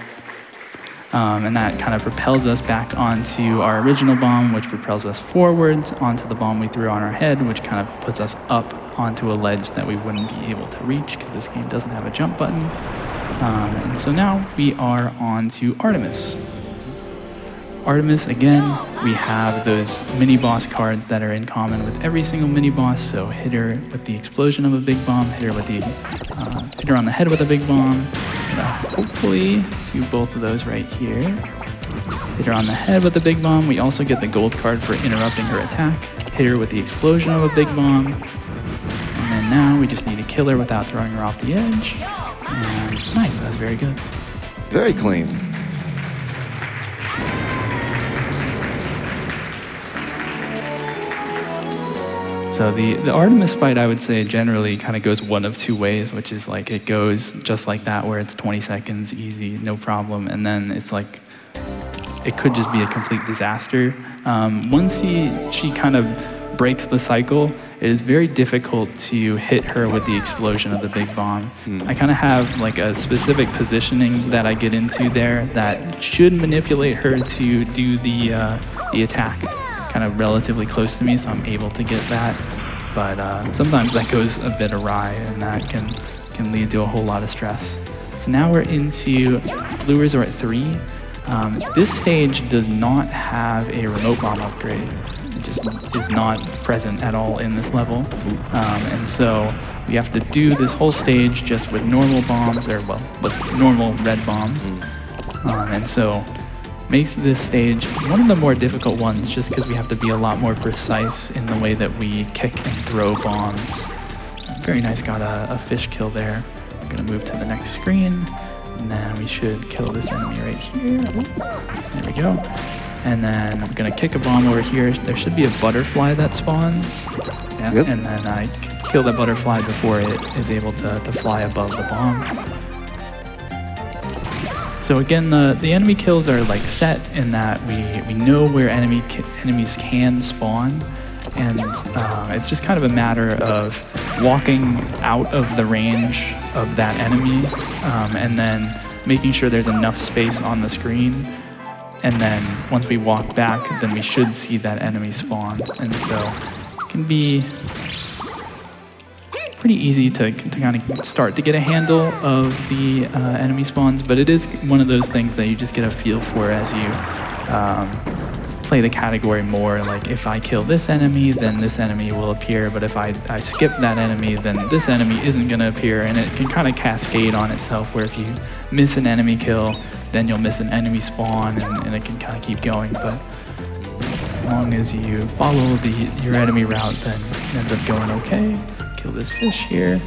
and that kind of propels us back onto our original bomb, which propels us forwards onto the bomb we threw on our head, which kind of puts us up onto a ledge that we wouldn't be able to reach because this game doesn't have a jump button. And so now we are on to Artemis. Artemis, again, we have those mini-boss cards that are in common with every single mini-boss. So hit her with the explosion of a big bomb, hit her on the head with a big bomb. Hopefully do both of those right here. Hit her on the head with a big bomb. We also get the gold card for interrupting her attack. Hit her with the explosion of a big bomb. And then now we just need to kill her without throwing her off the edge. And nice, that's very good. Very clean. So the Artemis fight, I would say, generally kind of goes one of 2 ways, which is like it goes just like that, where it's 20 seconds, easy, no problem. And then it's like, it could just be a complete disaster. Once she kind of breaks the cycle, it is very difficult to hit her with the explosion of the big bomb. I kind of have like a specific positioning that I get into there that should manipulate her to do the attack kind of relatively close to me, so I'm able to get that. But sometimes that goes a bit awry, and that can lead to a whole lot of stress. So now we're into Blue Resort 3. This stage does not have a remote bomb upgrade. It just is not present at all in this level. And so we have to do this whole stage just with normal bombs, or well, with normal red bombs. And so makes this stage one of the more difficult ones, just because we have to be a lot more precise in the way that we kick and throw bombs. Very nice, got a fish kill there. I'm gonna move to the next screen, and then we should kill this enemy right here. There we go. And then I'm gonna kick a bomb over here. There should be a butterfly that spawns. Yeah, Yep. And then I kill that butterfly before it is able to fly above the bomb. So again, the enemy kills are like set in that we know where enemies can spawn, and it's just kind of a matter of walking out of the range of that enemy, and then making sure there's enough space on the screen. And then once we walk back, then we should see that enemy spawn. And so it can be pretty easy to kind of start to get a handle of the enemy spawns, but it is one of those things that you just get a feel for as you play the category more. Like, if I kill this enemy, then this enemy will appear, but if I skip that enemy, then this enemy isn't going to appear, and it can kind of cascade on itself, where if you miss an enemy kill, then you'll miss an enemy spawn, and it can kind of keep going. But as long as you follow your enemy route, then it ends up going okay. Kill this fish here.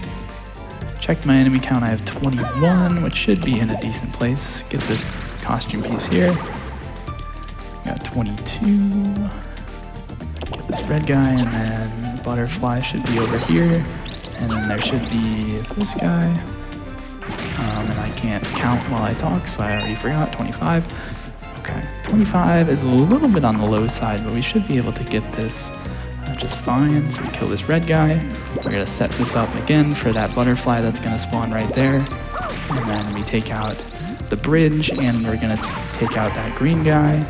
Check my enemy count, I have 21, which should be in a decent place. Get this costume piece here. Got 22. Get this red guy, and then the butterfly should be over here. And then there should be this guy. And I can't count while I talk, so I already forgot. 25. Okay, 25 is a little bit on the low side, but we should be able to get this just fine. So we kill this red guy. We're gonna set this up again for that butterfly that's gonna spawn right there. And then we take out the bridge, and we're gonna take out that green guy.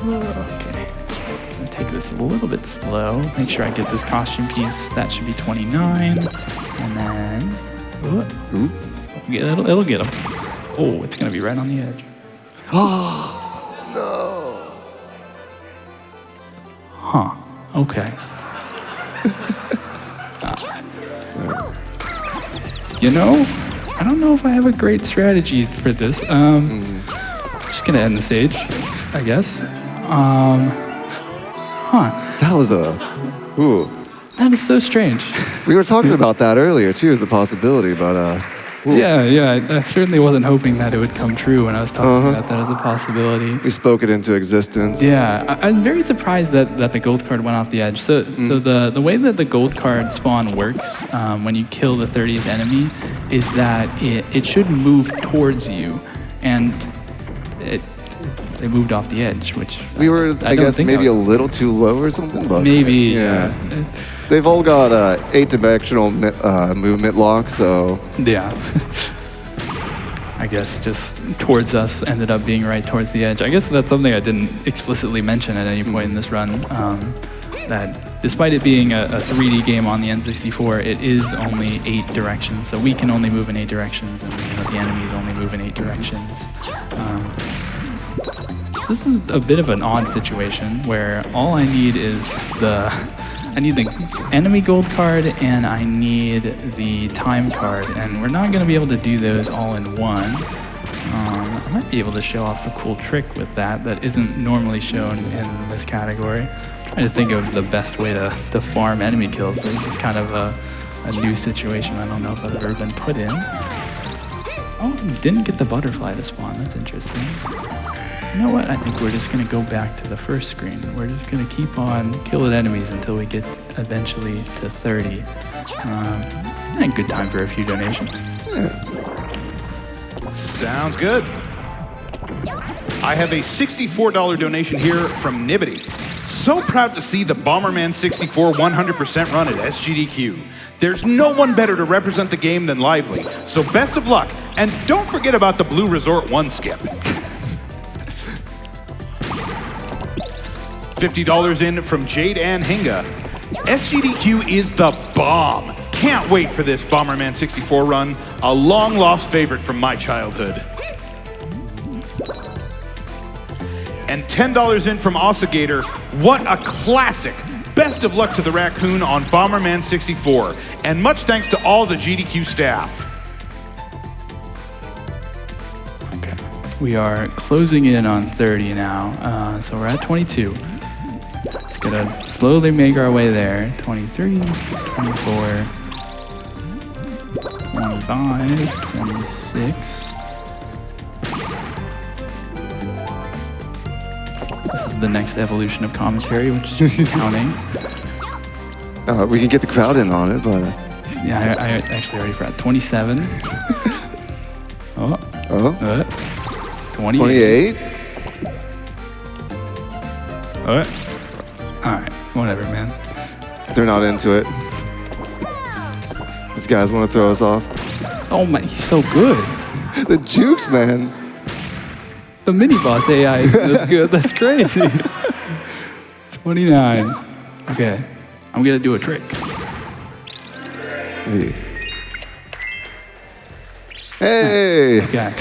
Okay, I'm gonna take this a little bit slow. Make sure I get this costume piece. That should be 29. And then, it'll get him. Oh, it's gonna be right on the edge. Oh, no. Huh, okay. You know, I don't know if I have a great strategy for this. Just gonna end the stage, I guess. That was ooh. That is so strange. We were talking about that earlier too, as a possibility, but ooh. Yeah, I certainly wasn't hoping that it would come true when I was talking about that as a possibility. We spoke it into existence. Yeah, I'm very surprised that the gold card went off the edge. So the way that the gold card spawn works when you kill the 30th enemy is that it should move towards you, and they moved off the edge, which we were, I guess, maybe a little too low or something, but maybe, yeah. They've all got 8-dimensional movement lock, so yeah. I guess just towards us ended up being right towards the edge. I guess that's something I didn't explicitly mention at any point in this run. That despite it being a 3D game on the N64, it is only 8 directions, so we can only move in 8 directions, and the enemies only move in 8 directions. So this is a bit of an odd situation where all I need is the enemy gold card, and I need the time card, and we're not going to be able to do those all in one. I might be able to show off a cool trick with that isn't normally shown in this category. I'm trying to think of the best way to farm enemy kills, so this is kind of a new situation I don't know if I've ever been put in. Oh, didn't get the butterfly to spawn, that's interesting. You know what? I think we're just going to go back to the first screen. We're just going to keep on killing enemies until we get eventually to 30. And good time for a few donations. yeah. Sounds good. I have a $64 donation here from Nibbity. So proud to see the Bomberman 64 100% run at SGDQ. There's no one better to represent the game than Lively, so best of luck, and don't forget about the Blue Resort 1 skip. $50 in from Jade Ann Hinga. SGDQ is the bomb. Can't wait for this Bomberman 64 run, a long-lost favorite from my childhood. And $10 in from Oscillator. What a classic. Best of luck to the Raccoon on Bomberman 64. And much thanks to all the GDQ staff. Okay. We are closing in on 30 now, so we're at 22. Just gonna slowly make our way there. 23, 24, 25, 26. This is the next evolution of commentary, which is just counting. We can get the crowd in on it, but Yeah, I actually already forgot. 27. 28. 28. All right, whatever, man. They're not into it. These guys want to throw us off. Oh my, he's so good. The jukes, man. The mini boss AI is this good. That's crazy. 29. Okay, I'm gonna do a trick. Hey! Okay.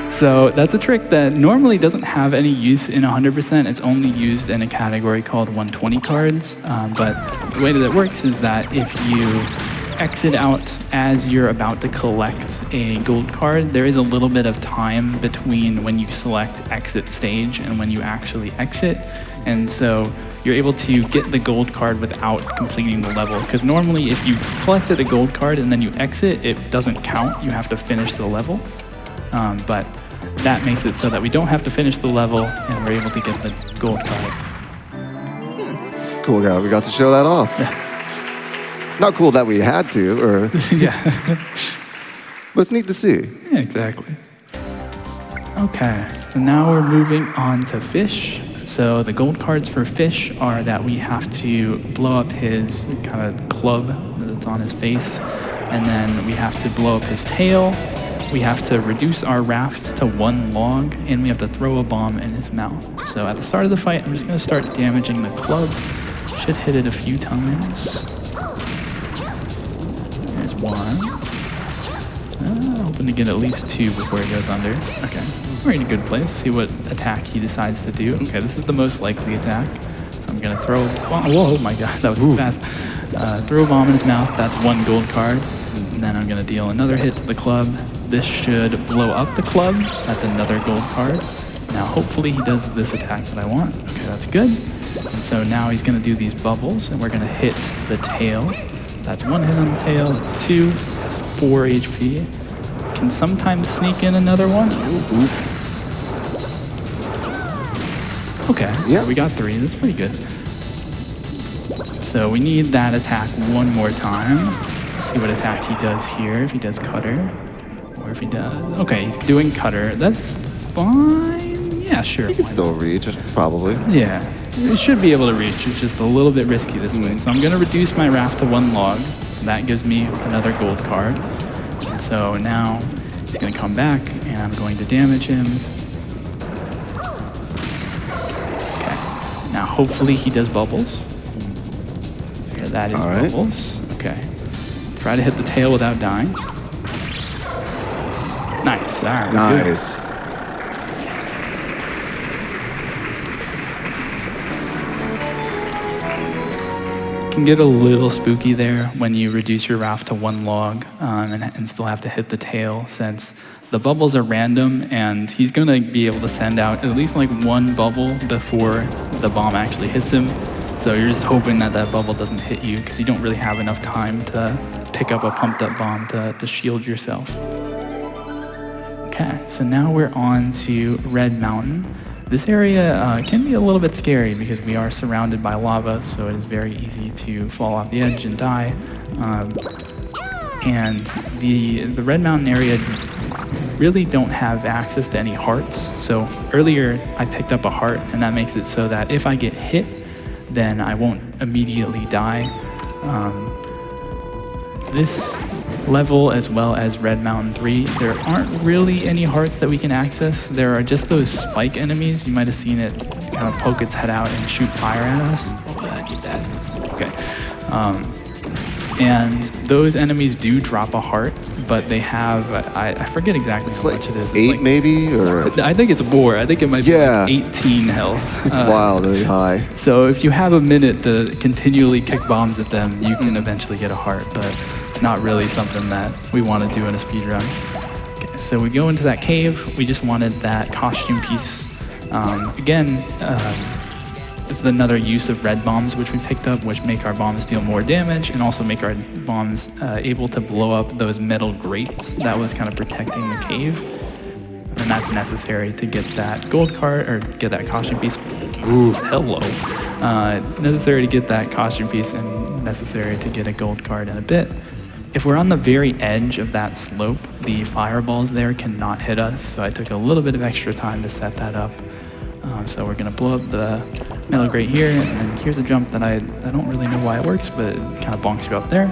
So that's a trick that normally doesn't have any use in 100%. It's only used in a category called 120 cards. But the way that it works is that if you exit out as you're about to collect a gold card, there is a little bit of time between when you select exit stage and when you actually exit. And so you're able to get the gold card without completing the level. Because normally if you collected a gold card and then you exit, it doesn't count. You have to finish the level. But that makes it so that we don't have to finish the level and we're able to get the gold card. Cool guy, we got to show that off. Not cool that we had to, or Yeah. but it's neat to see. Yeah, exactly. Okay, so now we're moving on to fish. So the gold cards for fish are that we have to blow up his kind of club that's on his face, and then we have to blow up his tail. We have to reduce our raft to 1 log, and we have to throw a bomb in his mouth. So at the start of the fight, I'm just going to start damaging the club. Should hit it a few times. There's 1. Hoping to get at least 2 before he goes under. Okay, we're in a good place. See what attack he decides to do. Okay, this is the most likely attack. So I'm going to throw a bomb. Whoa, oh my god, that was fast. Throw a bomb in his mouth. That's 1 gold card. And then I'm going to deal another hit to the club. This should blow up the club. That's another gold card. Now hopefully he does this attack that I want. Okay, that's good. And so now he's going to do these bubbles, and we're going to hit the tail. That's 1 hit on the tail. That's 2. That's 4 HP. Can sometimes sneak in another one. Ooh. Okay, yeah. So we got 3. That's pretty good. So we need that attack 1 more time. Let's see what attack he does here. If he does cutter. Or if he does... Okay, he's doing cutter. That's fine. Yeah, sure. You can still reach, probably. Yeah, it should be able to reach. It's just a little bit risky this way. So I'm going to reduce my raft to 1 log. So that gives me another gold card. And so now he's going to come back, and I'm going to damage him. Okay. Now hopefully he does bubbles. Okay, that is bubbles. Okay. Try to hit the tail without dying. Nice. All right. Nice. Good. Can get a little spooky there when you reduce your raft to 1 log and still have to hit the tail, since the bubbles are random and he's going to be able to send out at least like 1 bubble before the bomb actually hits him. So you're just hoping that that bubble doesn't hit you because you don't really have enough time to pick up a pumped up bomb to shield yourself. Okay, so now we're on to Red Mountain. This area can be a little bit scary because we are surrounded by lava, so it is very easy to fall off the edge and die. And the Red Mountain area really don't have access to any hearts. So earlier I picked up a heart, and that makes it so that if I get hit, then I won't immediately die. This level, as well as Red Mountain 3, there aren't really any hearts that we can access. There are just those spike enemies. You might have seen it kind of poke its head out and shoot fire at us. Oh, I get that. Okay. And those enemies do drop a heart, but they have, I forget exactly how much it is. It's 8 like, maybe? Or I think it's more. I think it might be like 18 health. It's wildly high. So if you have a minute to continually kick bombs at them, you can eventually get a heart, but it's not really something that we want to do in a speedrun. Okay, so we go into that cave. We just wanted that costume piece. This is another use of red bombs, which we picked up, which make our bombs deal more damage and also make our bombs able to blow up those metal grates that was kind of protecting the cave. And that's necessary to get that gold card, or get that costume piece. Ooh, hello. Necessary to get that costume piece and necessary to get a gold card in a bit. If we're on the very edge of that slope, the fireballs there cannot hit us, so I took a little bit of extra time to set that up. So we're gonna blow up the metal grate here, and here's a jump that I don't really know why it works, but it kind of bonks you up there.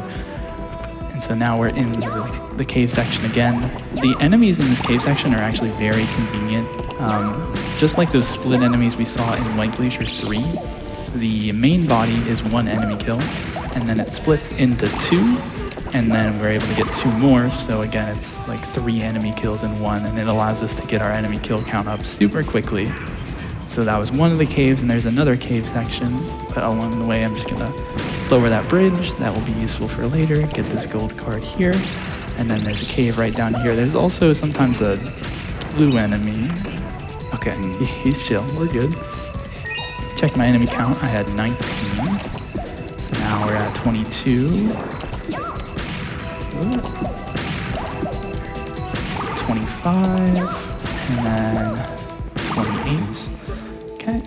And so now we're in the cave section again. The enemies in this cave section are actually very convenient. Just like those split enemies we saw in White Glacier 3, the main body is 1 enemy kill, and then it splits into 2, and then we're able to get 2 more. So again, it's like 3 enemy kills in 1, and it allows us to get our enemy kill count up super quickly. So that was one of the caves, and there's another cave section, but along the way I'm just gonna lower that bridge. That will be useful for later. Get this gold card here, and then there's a cave right down here. There's also sometimes a blue enemy. Okay, he's chill, we're good. Check my enemy count, I had 19. So now we're at 22. 25, and then 28. Okay.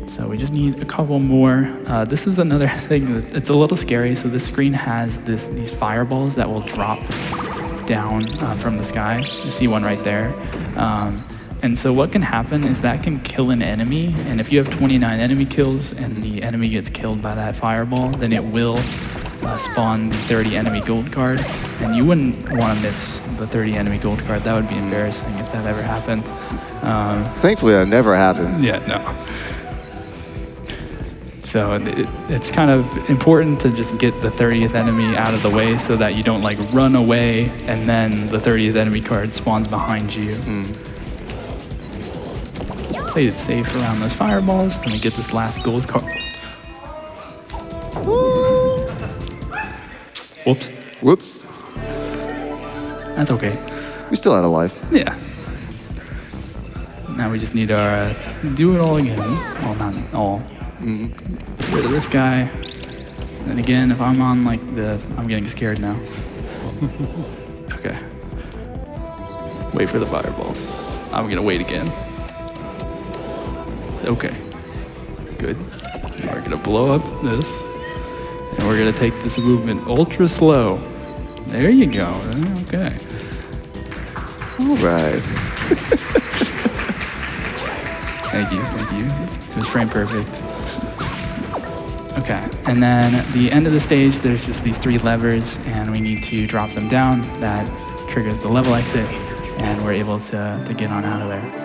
So we just need a couple more. This is another thing that it's a little scary. So this screen has these fireballs that will drop down from the sky. You see one right there. And so what can happen is that can kill an enemy, and if you have 29 enemy kills and the enemy gets killed by that fireball, then it will spawn the 30 enemy gold card, and you wouldn't want to miss the 30 enemy gold card. That would be embarrassing if that ever happened. Thankfully, that never happens. Yeah, no. So it's kind of important to just get the 30th enemy out of the way so that you don't like run away and then the 30th enemy card spawns behind you. Played it safe around those fireballs. Then we get this last gold card. Whoops. Whoops. That's okay. We still had a life. Yeah. Now we just need our do it all again. Well, not all. Get rid of this guy. And again, if I'm on like I'm getting scared now. Okay. Wait for the fireballs. I'm gonna wait again. Okay. Good. Now we're gonna blow up this. And we're gonna take this movement ultra slow. There you go. Okay. All right. Thank you, thank you. It was frame perfect. Okay, and then at the end of the stage, there's just these 3 levers, and we need to drop them down. That triggers the level exit, and we're able to get on out of there.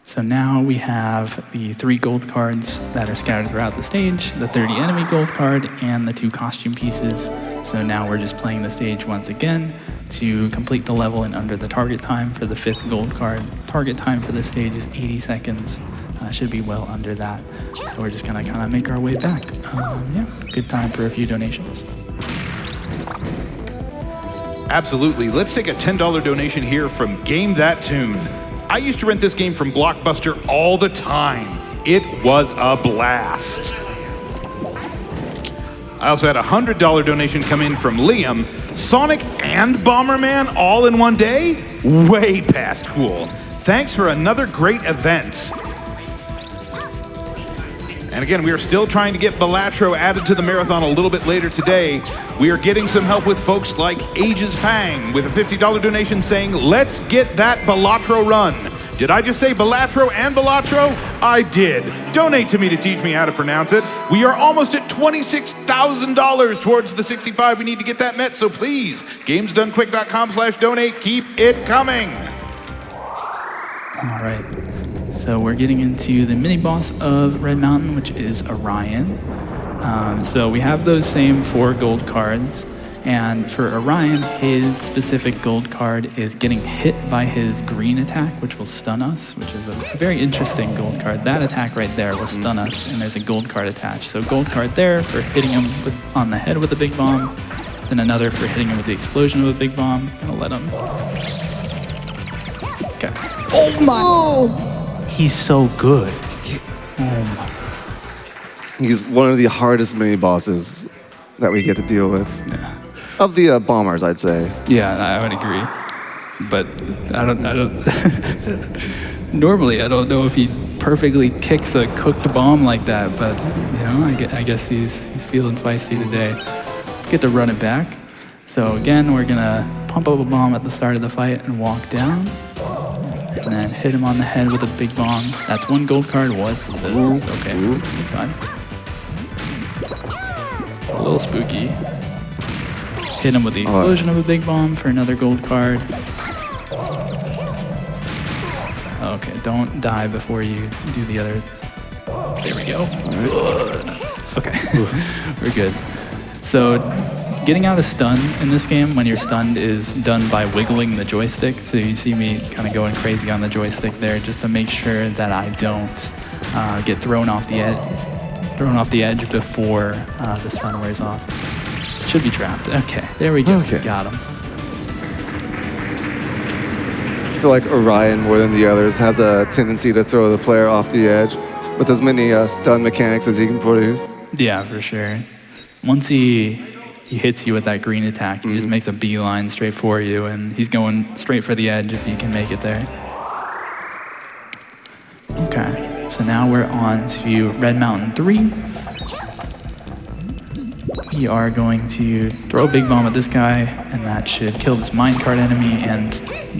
So now we have the 3 gold cards that are scattered throughout the stage, the 30 enemy gold card, and the 2 costume pieces. So now we're just playing the stage once again to complete the level in under the target time for the 5th gold card. Target time for this stage is 80 seconds. Should be well under that. So we're just gonna kind of make our way back. Yeah, good time for a few donations. Absolutely. Let's take a $10 donation here from Game That Tune. I used to rent this game from Blockbuster all the time. It was a blast. I also had a $100 donation come in from Liam. Sonic and Bomberman all in one day? Way past cool. Thanks for another great event. And again, we are still trying to get Balatro added to the marathon a little bit later today. We are getting some help with folks like Ages Fang with a $50 donation saying, let's get that Balatro run. Did I just say Balatro and Balatro? I did. Donate to me to teach me how to pronounce it. We are almost at $26,000 towards the 65. We need to get that met, so please, gamesdonequick.com/donate. Keep it coming. All right. So we're getting into the mini boss of Red Mountain, which is Orion. So we have those same 4 gold cards. And for Orion, his specific gold card is getting hit by his green attack, which will stun us, which is a very interesting gold card. That attack right there will stun us, and there's a gold card attached. So gold card there for hitting him on the head with a big bomb, then another for hitting him with the explosion of a big bomb. Gonna let him. Okay. Oh my! Oh. He's so good. Oh my. He's one of the hardest mini bosses that we get to deal with. Yeah. Of the bombers, I'd say. Yeah, I would agree. But I don't. Normally, I don't know if he perfectly kicks a cooked bomb like that. But you know, I guess he's feeling feisty today. Get to run it back. So again, we're gonna pump up a bomb at the start of the fight and walk down, and then hit him on the head with a big bomb. That's 1 gold card. What? Okay, fine. It's a little spooky. Hit him with the explosion of a big bomb for another gold card. Okay, don't die before you do the other. There we go. Okay, we're good. So getting out of stun in this game when you're stunned is done by wiggling the joystick. So you see me kind of going crazy on the joystick there just to make sure that I don't get thrown off the edge before the stun wears off. Should be trapped. Okay, there we go. Okay. Got him. I feel like Orion, more than the others, has a tendency to throw the player off the edge with as many stun mechanics as he can produce. Yeah, for sure. Once he hits you with that green attack, he just makes a beeline straight for you, and he's going straight for the edge if he can make it there. Okay, so now we're on to Red Mountain 3. We are going to throw a big bomb at this guy, and that should kill this minecart enemy and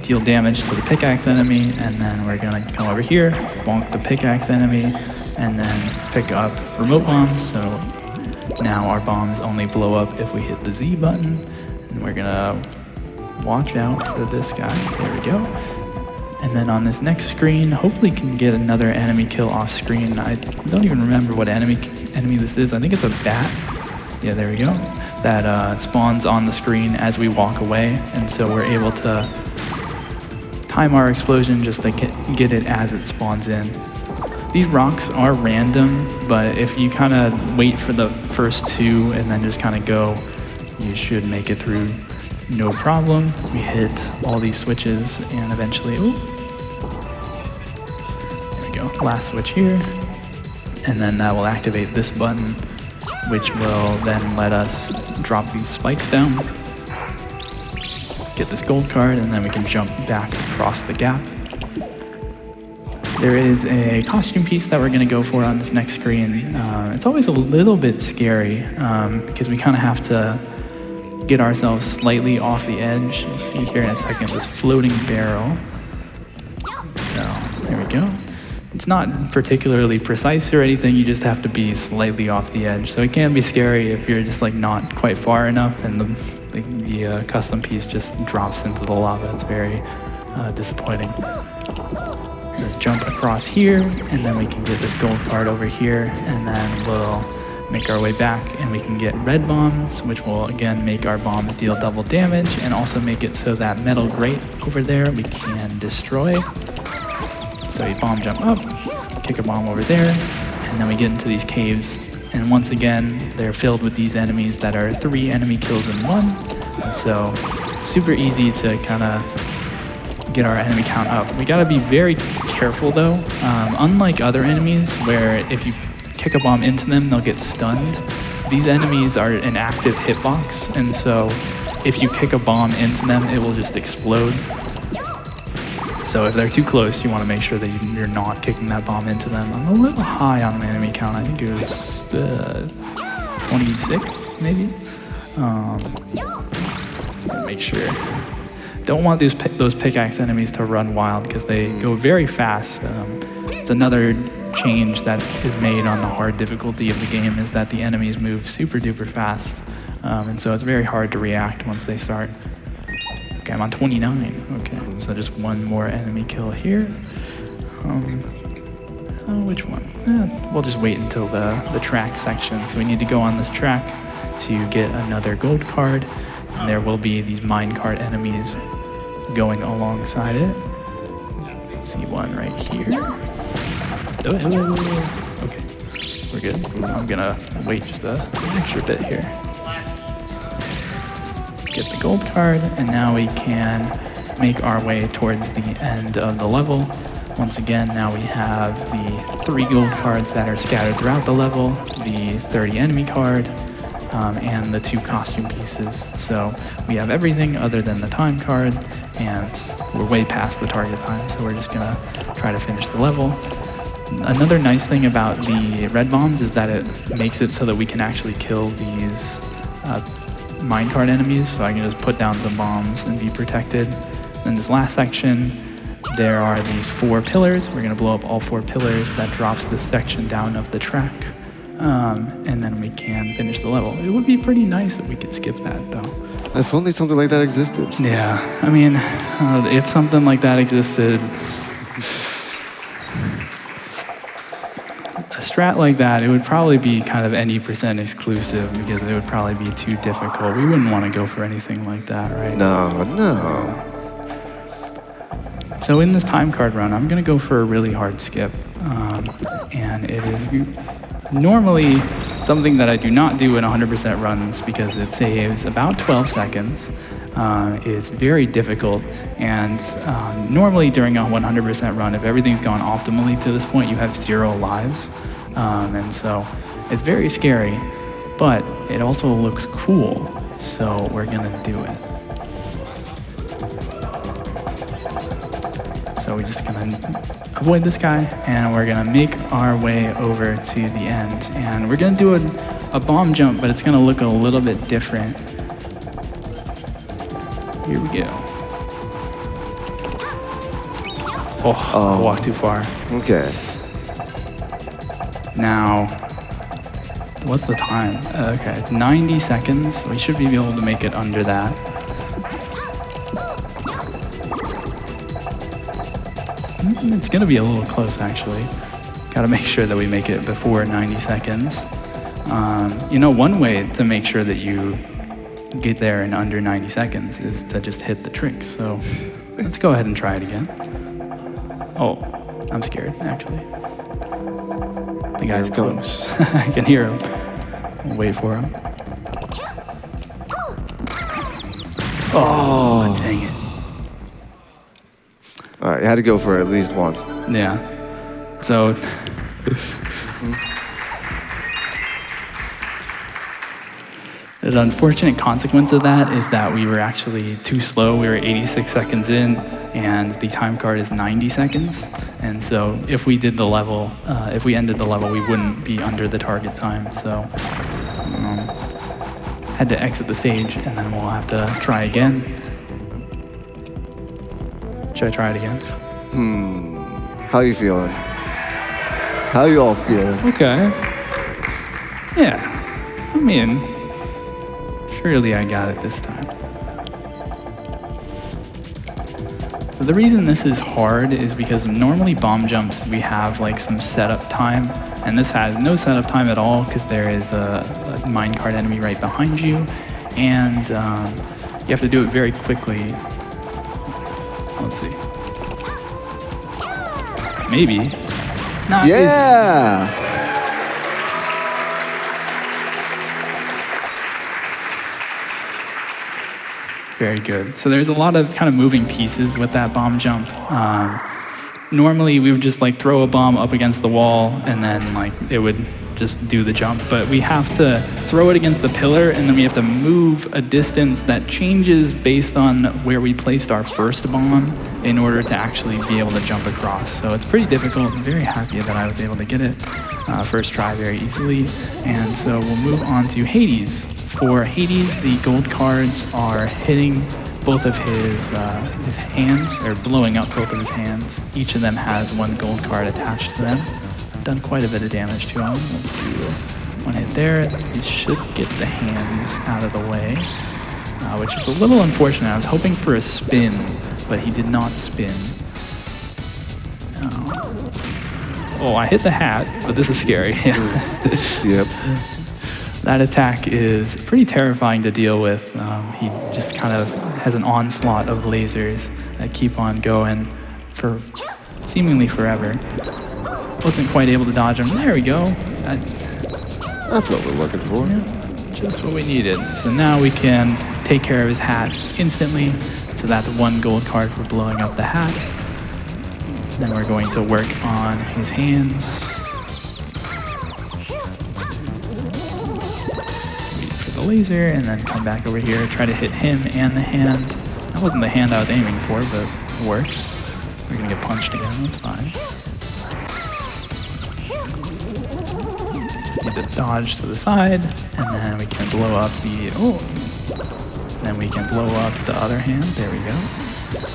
deal damage to the pickaxe enemy. And then we're gonna come over here, bonk the pickaxe enemy, and then pick up remote bombs. So now our bombs only blow up if we hit the Z button. And we're gonna watch out for this guy. There we go. And then on this next screen, hopefully can get another enemy kill off screen. I don't even remember what enemy this is. I think it's a bat. Yeah, there we go. That spawns on the screen as we walk away, and so we're able to time our explosion just to get it as it spawns in. These rocks are random, but if you kind of wait for the first two and then just kind of go, you should make it through no problem. We hit all these switches and eventually, ooh, there we go, last switch here, and then that will activate this button, which will then let us drop these spikes down, get this gold card, and then we can jump back across the gap. There is a costume piece that we're gonna go for on this next screen. It's always a little bit scary because we kind of have to get ourselves slightly off the edge. You'll see here in a second this floating barrel. So there we go. It's not particularly precise or anything, you just have to be slightly off the edge. So it can be scary if you're just like not quite far enough and the custom piece just drops into the lava. It's very disappointing. We'll jump across here, and then we can get this gold card over here, and then we'll make our way back and we can get red bombs, which will again make our bombs deal double damage and also make it so that metal grate over there we can destroy. So you bomb jump up, kick a bomb over there, and then we get into these caves. And once again, they're filled with these enemies that are 3 enemy kills in 1. And so super easy to kind of get our enemy count up. We gotta be very careful though. Unlike other enemies where if you kick a bomb into them, they'll get stunned. These enemies are an active hitbox, and so if you kick a bomb into them, it will just explode. So if they're too close, you want to make sure that you're not kicking that bomb into them. I'm a little high on the enemy count. I think it was 26, maybe. Make sure. Don't want those pickaxe enemies to run wild because they go very fast. It's another change that is made on the hard difficulty of the game is that the enemies move super duper fast. And so it's very hard to react once they start. Okay, I'm on 29. Okay, so just one more enemy kill here. Which one? We'll just wait until the track section. So we need to go on this track to get another gold card. And there will be these minecart enemies going alongside it. See one right here. Oh, hello. Okay, we're good. I'm gonna wait just an extra bit here. Get the gold card, and now we can make our way towards the end of the level. Once again, now we have the 3 gold cards that are scattered throughout the level, the 30 enemy card, and the 2 costume pieces. So we have everything other than the time card, and we're way past the target time, so we're just gonna try to finish the level. Another nice thing about the red bombs is that it makes it so that we can actually kill these minecart enemies, so I can just put down some bombs and be protected. In this last section, there are these 4 pillars. We're gonna blow up all 4 pillars. That drops this section down of the track, and then we can finish the level. It would be pretty nice if we could skip that, though. If only something like that existed. Yeah, I mean, if something like that existed, strat like that, it would probably be kind of any % exclusive because it would probably be too difficult. We wouldn't want to go for anything like that, right? No. So in this time card run, I'm going to go for a really hard skip. And it is normally something that I do not do in 100% runs because it saves about 12 seconds. It's very difficult, and normally during a 100% run, if everything's gone optimally to this point, you have 0 lives. And so it's very scary, but it also looks cool, so we're gonna do it. So we're just gonna avoid this guy, and we're gonna make our way over to the end. And we're gonna do a bomb jump, but it's gonna look a little bit different. Here we go. Oh, I walked too far. Okay. Now, what's the time? Okay, 90 seconds. We should be able to make it under that. It's gonna be a little close, actually. Gotta make sure that we make it before 90 seconds. You know, one way to make sure that you get there in under 90 seconds is to just hit the trick. So let's go ahead and try it again. Oh, I'm scared, actually. The guy's close. I can hear him. I'll wait for him. Oh, dang it. All right, you had to go for it at least once. Yeah. So the unfortunate consequence of that is that we were actually too slow. We were 86 seconds in, and the time card is 90 seconds. And so if we did the level, if we ended the level, we wouldn't be under the target time. So had to exit the stage, and then we'll have to try again. Should I try it again? How you feeling? How you all feeling? Okay. Yeah. I mean, surely I got it this time. So the reason this is hard is because normally bomb jumps, we have like some setup time, and this has no setup time at all because there is a minecart enemy right behind you, and you have to do it very quickly. Let's see. Maybe. Not Yeah! Very good. So there's a lot of kind of moving pieces with that bomb jump. Normally we would just like throw a bomb up against the wall and then like it would just do the jump, but we have to throw it against the pillar and then we have to move a distance that changes based on where we placed our first bomb in order to actually be able to jump across. So it's pretty difficult. I'm very happy that I was able to get it first try very easily. And so we'll move on to Hades. For Hades, the gold cards are hitting both of his hands, or blowing up both of his hands. Each of them has one gold card attached to them. I've done quite a bit of damage to him. We'll do one hit there. He should get the hands out of the way, which is a little unfortunate. I was hoping for a spin, but he did not spin. Oh, I hit the hat, but this is scary. Yep. That attack is pretty terrifying to deal with. He just kind of has an onslaught of lasers that keep on going for seemingly forever. Wasn't quite able to dodge him. There we go. That's what we're looking for. Yeah, just what we needed. So now we can take care of his hat instantly. So that's one gold card for blowing up the hat. Then we're going to work on his hands. Laser, and then come back over here, try to hit him and the hand. That wasn't the hand I was aiming for, but it works. We're gonna get punched again, that's fine. Just need to dodge to the side, and then we can blow up the, then we can blow up the other hand, there we go.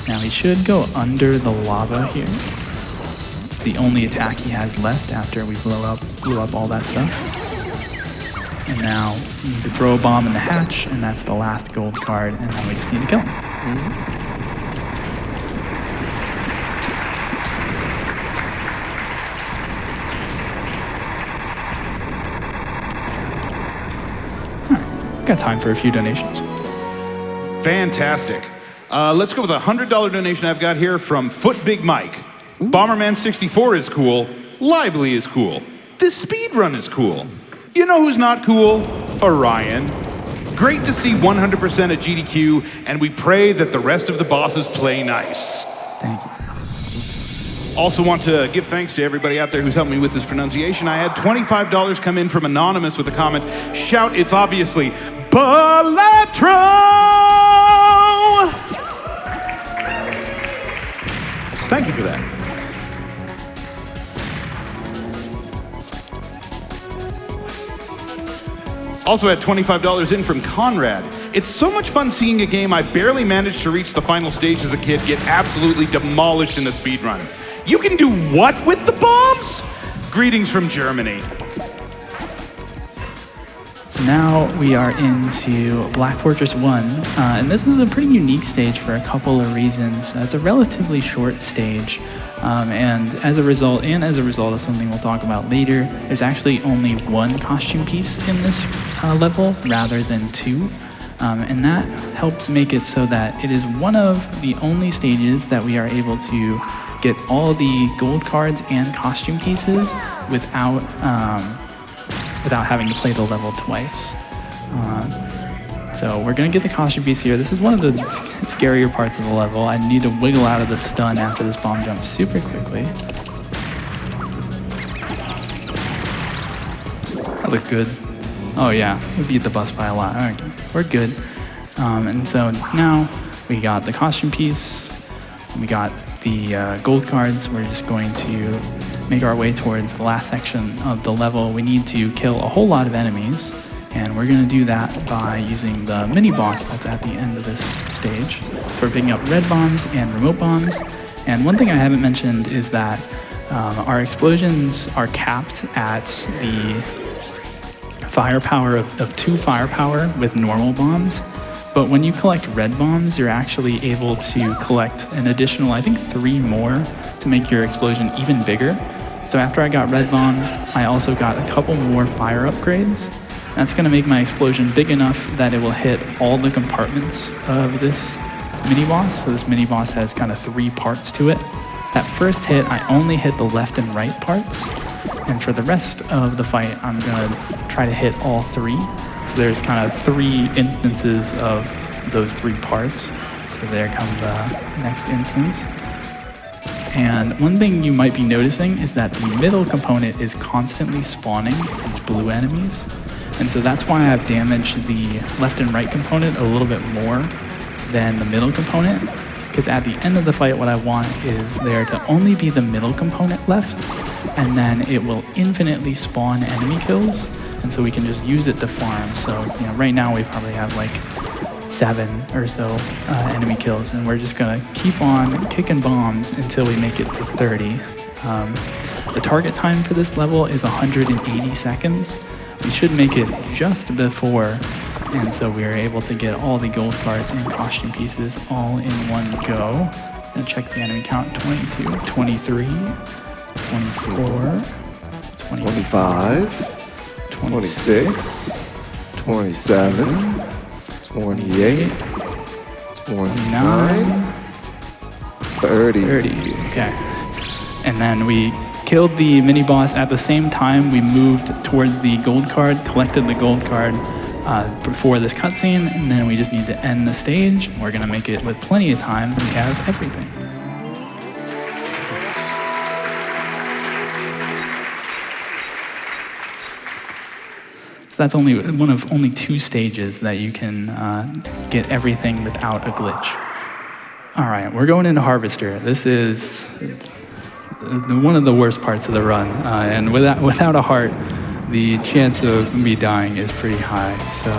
Now he should go under the lava here. It's the only attack he has left after we blew up all that stuff. And now we need to throw a bomb in the hatch, and that's the last gold card, and then we just need to kill him. got time for a few donations. Fantastic. Let's go with a $100 donation I've got here from Foot Big Mike. Bomberman 64 is cool. Lively is cool. This speed run is cool. You know who's not cool? Orion. Great to see 100% at GDQ, and we pray that the rest of the bosses play nice. Thank you. Also want to give thanks to everybody out there who's helped me with this pronunciation. I had $25 come in from Anonymous with a comment. Shout, it's obviously Balatro! So thank you for that. Also had $25 in from Conrad. It's so much fun seeing a game I barely managed to reach the final stage as a kid get absolutely demolished in the speedrun. You can do what with the bombs? Greetings from Germany. So now we are into Black Fortress 1, and this is a pretty unique stage for a couple of reasons. It's a relatively short stage, and as a result of something we'll talk about later, there's actually only one costume piece in this level rather than two, and that helps make it so that it is one of the only stages that we are able to get all the gold cards and costume pieces without having to play the level twice. So we're gonna get the costume piece here. This is one of the scarier parts of the level. I need to wiggle out of the stun after this bomb jump super quickly. That looked good. Oh yeah, we beat the boss by a lot. All right, we're good. And so now we got the costume piece, we got the gold cards. We're just going to make our way towards the last section of the level. We need to kill a whole lot of enemies, and we're going to do that by using the mini boss that's at the end of this stage. We're picking up red bombs and remote bombs, and one thing I haven't mentioned is that our explosions are capped at the firepower of 2 firepower with normal bombs. But when you collect red bombs, you're actually able to collect an additional, I think 3 more to make your explosion even bigger. So after I got red bombs, I also got a couple more fire upgrades. That's gonna make my explosion big enough that it will hit all the compartments of this mini boss. So this mini boss has kind of 3 parts to it. That first hit, I only hit the left and right parts. And for the rest of the fight, I'm gonna try to hit all 3. So there's kind of 3 instances of those 3 parts. So there come the next instance. And one thing you might be noticing is that the middle component is constantly spawning these blue enemies. And so that's why I've damaged the left and right component a little bit more than the middle component. Because at the end of the fight, what I want is there to only be the middle component left, and then it will infinitely spawn enemy kills. And so we can just use it to farm. So, you know, right now we probably have like 7 or so enemy kills, and we're just gonna keep on kicking bombs until we make it to 30. The target time for this level is 180 seconds. We should make it just before, and so we are able to get all the gold cards and costume pieces all in one go. I'm gonna check the enemy count: 22, 23, 24, 25. 26, 27, 28, 29, 30. Okay. And then we killed the mini boss at the same time. We moved towards the gold card, collected the gold card before this cutscene, and then we just need to end the stage. We're gonna make it with plenty of time. We have everything. So that's only one of only 2 stages that you can get everything without a glitch. All right, we're going into Harvester. This is one of the worst parts of the run, and without a heart, the chance of me dying is pretty high. So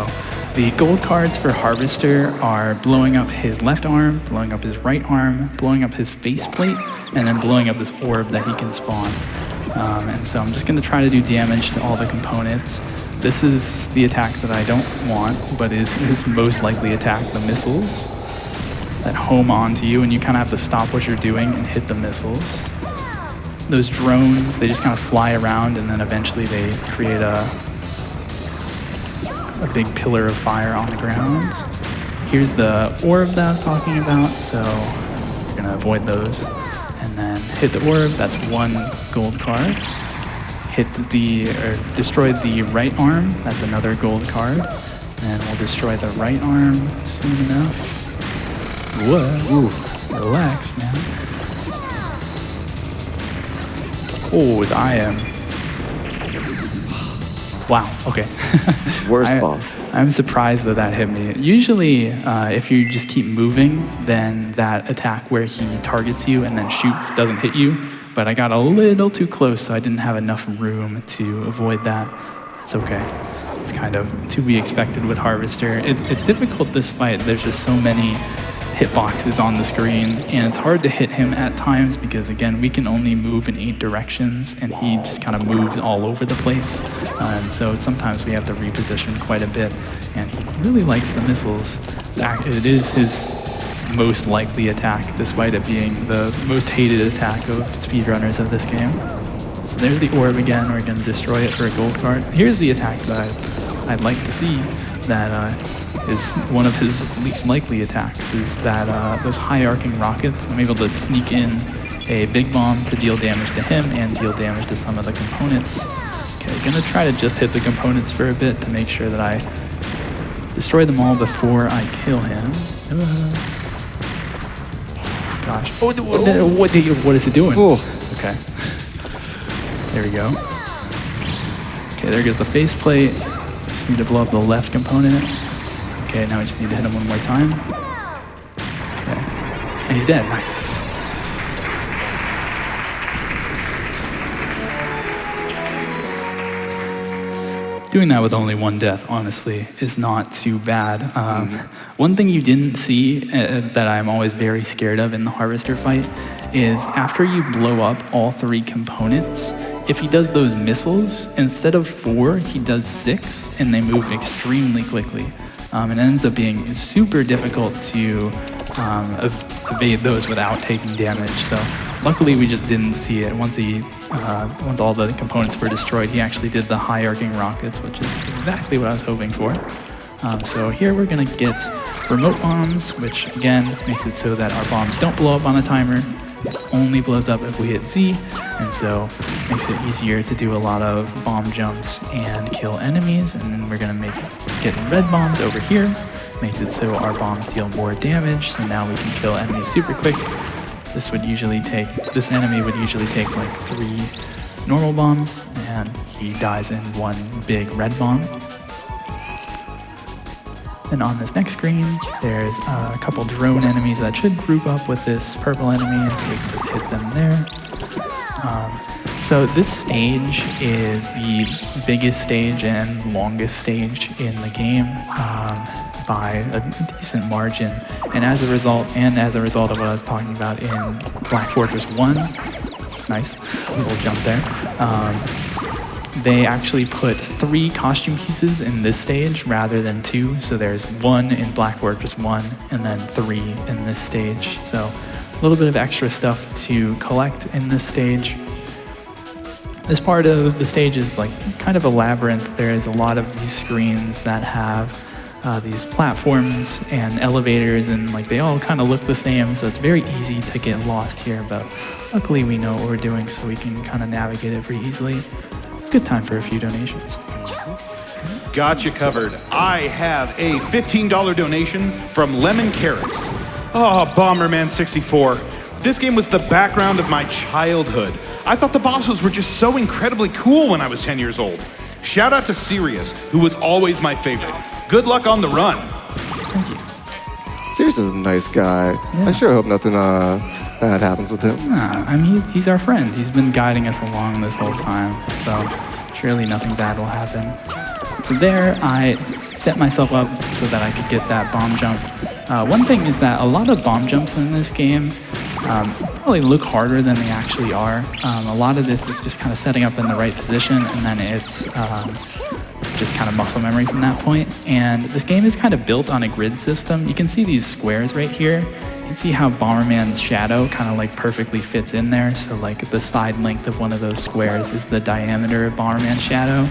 the gold cards for Harvester are blowing up his left arm, blowing up his right arm, blowing up his faceplate, and then blowing up this orb that he can spawn. And so I'm just going to try to do damage to all the components. This is the attack that I don't want, but is his most likely attack, the missiles that home onto you, and you kind of have to stop what you're doing and hit the missiles. Those drones, they just kind of fly around, and then eventually they create a a big pillar of fire on the ground. Here's the orb that I was talking about, so we're gonna avoid those. And then hit the orb, that's 1 gold card. Destroy the right arm, that's another gold card. And we'll destroy the right arm soon enough. Whoa, relax, man. Oh, I am. Wow, okay. Worst boss. I'm surprised that hit me. Usually, if you just keep moving, then that attack where he targets you and then shoots doesn't hit you. But I got a little too close, so I didn't have enough room to avoid that. That's okay. It's kind of to be expected with Harvester. It's difficult this fight. There's just so many hitboxes on the screen, and it's hard to hit him at times because, again, we can only move in 8 directions, and he just kind of moves all over the place. And so sometimes we have to reposition quite a bit, and he really likes the missiles. It is his most likely attack, despite it being the most hated attack of speedrunners of this game. So there's the orb again. We're going to destroy it for a gold card. Here's the attack that I'd like to see that is one of his least likely attacks, is that those high arcing rockets. I'm able to sneak in a big bomb to deal damage to him and deal damage to some of the components. Okay, gonna try to just hit the components for a bit to make sure that I destroy them all before I kill him. Gosh, what is it doing? Ooh. Okay, there we go. Okay, there goes the faceplate. Just need to blow up the left component. Okay, now I just need to hit him one more time. Okay, and he's dead, nice. Doing that with only 1 death, honestly, is not too bad. One thing you didn't see that I'm always very scared of in the Harvester fight is after you blow up all 3 components, if he does those missiles, instead of 4, he does 6, and they move extremely quickly. It ends up being super difficult to evade those without taking damage. So luckily we just didn't see it. Once all the components were destroyed, he actually did the high arcing rockets, which is exactly what I was hoping for. So here we're gonna get remote bombs, which again makes it so that our bombs don't blow up on a timer. It only blows up if we hit Z, and so makes it easier to do a lot of bomb jumps and kill enemies. And then we're gonna get red bombs over here. Makes it so our bombs deal more damage, so now we can kill enemies super quick. This enemy would usually take like 3 normal bombs, and he dies in 1 big red bomb. And on this next screen, there's a couple drone enemies that should group up with this purple enemy, and so we can just hit them there. So this stage is the biggest stage and longest stage in the game by a decent margin. And as a result of what I was talking about in Black Fortress 1, nice, little jump there, they actually put 3 costume pieces in this stage rather than 2. So there's 1 in Black Fortress 1 and then 3 in this stage. So a little bit of extra stuff to collect in this stage. This part of the stage is like kind of a labyrinth. There is a lot of these screens that have these platforms and elevators, and like they all kind of look the same, so it's very easy to get lost here, but luckily we know what we're doing, so we can kind of navigate it pretty easily. Good time for a few donations. Got you covered. I have a $15 donation from Lemon Carrots. Oh, Bomberman 64. This game was the background of my childhood. I thought the bosses were just so incredibly cool when I was 10 years old. Shout out to Sirius, who was always my favorite. Good luck on the run. Thank you. Sirius is a nice guy. Yeah. I sure hope nothing bad happens with him. Nah, I mean, he's our friend. He's been guiding us along this whole time, so surely nothing bad will happen. So there, I set myself up so that I could get that bomb jump. One thing is that a lot of bomb jumps in this game probably look harder than they actually are. A lot of this is just kind of setting up in the right position, and then it's just kind of muscle memory from that point. And this game is kind of built on a grid system. You can see these squares right here. You can see how Bomberman's shadow kind of like perfectly fits in there. So like the side length of one of those squares is the diameter of Bomberman's shadow.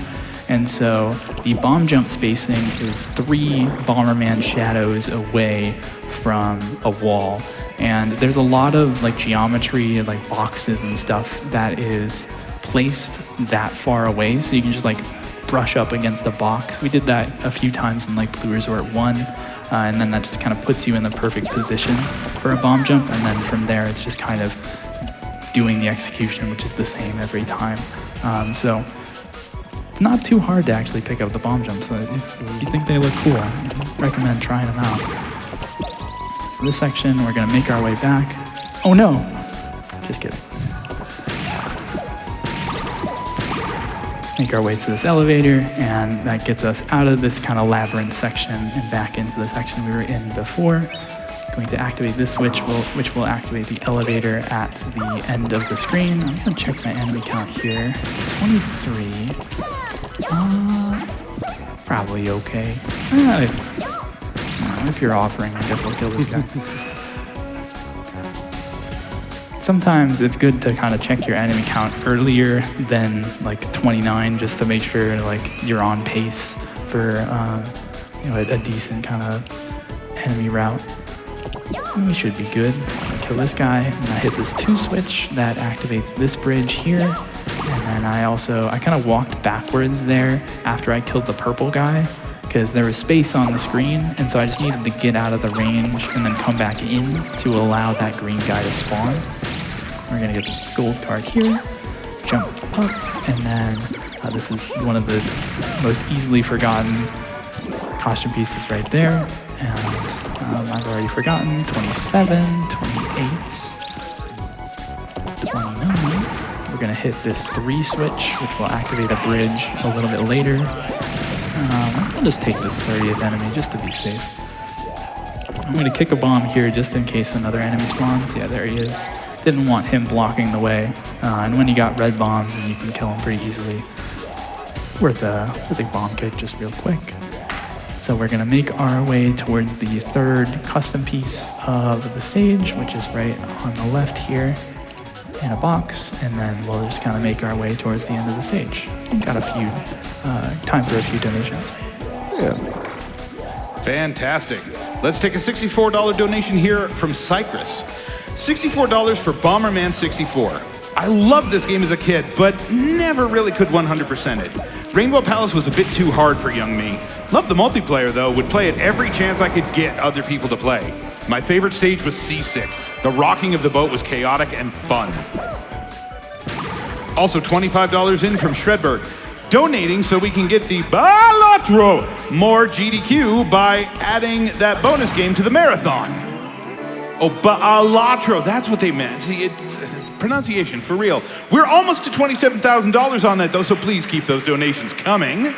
And so the bomb jump spacing is 3 Bomberman shadows away from a wall. And there's a lot of like geometry, like boxes and stuff that is placed that far away, so you can just like brush up against a box. We did that a few times in like Blue Resort 1, and then that just kind of puts you in the perfect position for a bomb jump, and then from there it's just kind of doing the execution, which is the same every time. So it's not too hard to actually pick up the bomb jumps. So if you think they look cool, I recommend trying them out. So this section, we're gonna make our way back. Oh no, just kidding. Make our way to this elevator, and that gets us out of this kind of labyrinth section and back into the section we were in before. Going to activate this switch, which will activate the elevator at the end of the screen. I'm gonna check my enemy count here. 23. Probably okay. If you're offering, I guess I'll kill this guy. Sometimes it's good to kind of check your enemy count earlier than like 29, just to make sure like you're on pace for a decent kind of enemy route. We should be good. Kill this guy, and I hit this 2 switch that activates this bridge here. And then I kind of walked backwards there after I killed the purple guy, because there was space on the screen, and so I just needed to get out of the range and then come back in to allow that green guy to spawn. We're gonna get this gold card here, jump up, and then this is one of the most easily forgotten costume pieces right there. And I've already forgotten, 27, 28, 29. We're gonna hit this 3 switch, which will activate a bridge a little bit later. I'll just take this 30th enemy just to be safe. I'm gonna kick a bomb here just in case another enemy spawns. Yeah, there he is. Didn't want him blocking the way. And when you got red bombs, and you can kill him pretty easily. Worth a bomb kick just real quick. So we're gonna make our way towards the 3rd custom piece of the stage, which is right on the left here in a box, and then we'll just kind of make our way towards the end of the stage. Got a few, time for a few donations. Yeah. Fantastic. Let's take a $64 donation here from Cyprus. $64 for Bomberman 64. I loved this game as a kid, but never really could 100% it. Rainbow Palace was a bit too hard for young me. Loved the multiplayer though, would play it every chance I could get other people to play. My favorite stage was Seasick. The rocking of the boat was chaotic and fun. Also $25 in from Shredberg, donating so we can get the Balatro more GDQ by adding that bonus game to the marathon. Oh, Balatro, that's what they meant. See, it's pronunciation, for real. We're almost to $27,000 on that though, so please keep those donations coming.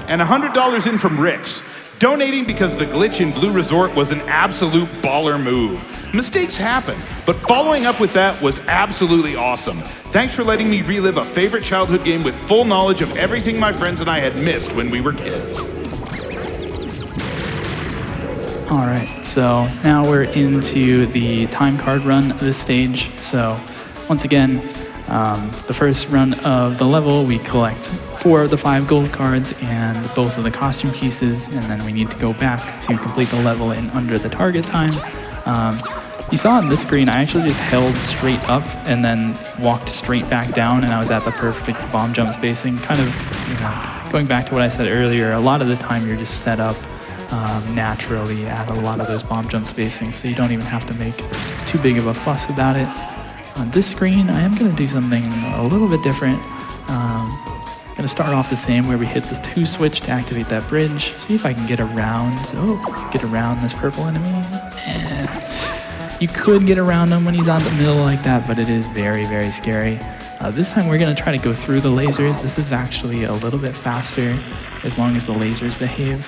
And $100 in from Rix, donating because the glitch in Blue Resort was an absolute baller move. Mistakes happen, but following up with that was absolutely awesome. Thanks for letting me relive a favorite childhood game with full knowledge of everything my friends and I had missed when we were kids. All right, so now we're into the time card run of this stage. So once again, the first run of the level, we collect 4 of the 5 gold cards and both of the costume pieces, and then we need to go back to complete the level in under the target time. You saw on this screen, I actually just held straight up and then walked straight back down, and I was at the perfect bomb jump spacing. Kind of, going back to what I said earlier, a lot of the time you're just set up naturally at a lot of those bomb jump spacings, so you don't even have to make too big of a fuss about it. On this screen, I am going to do something a little bit different. Going to start off the same, where we hit this 2 switch to activate that bridge. See if I can get around. Get around this purple enemy. You could get around him when he's on the middle like that, but it is very, very scary. This time we're going to try to go through the lasers. This is actually a little bit faster as long as the lasers behave.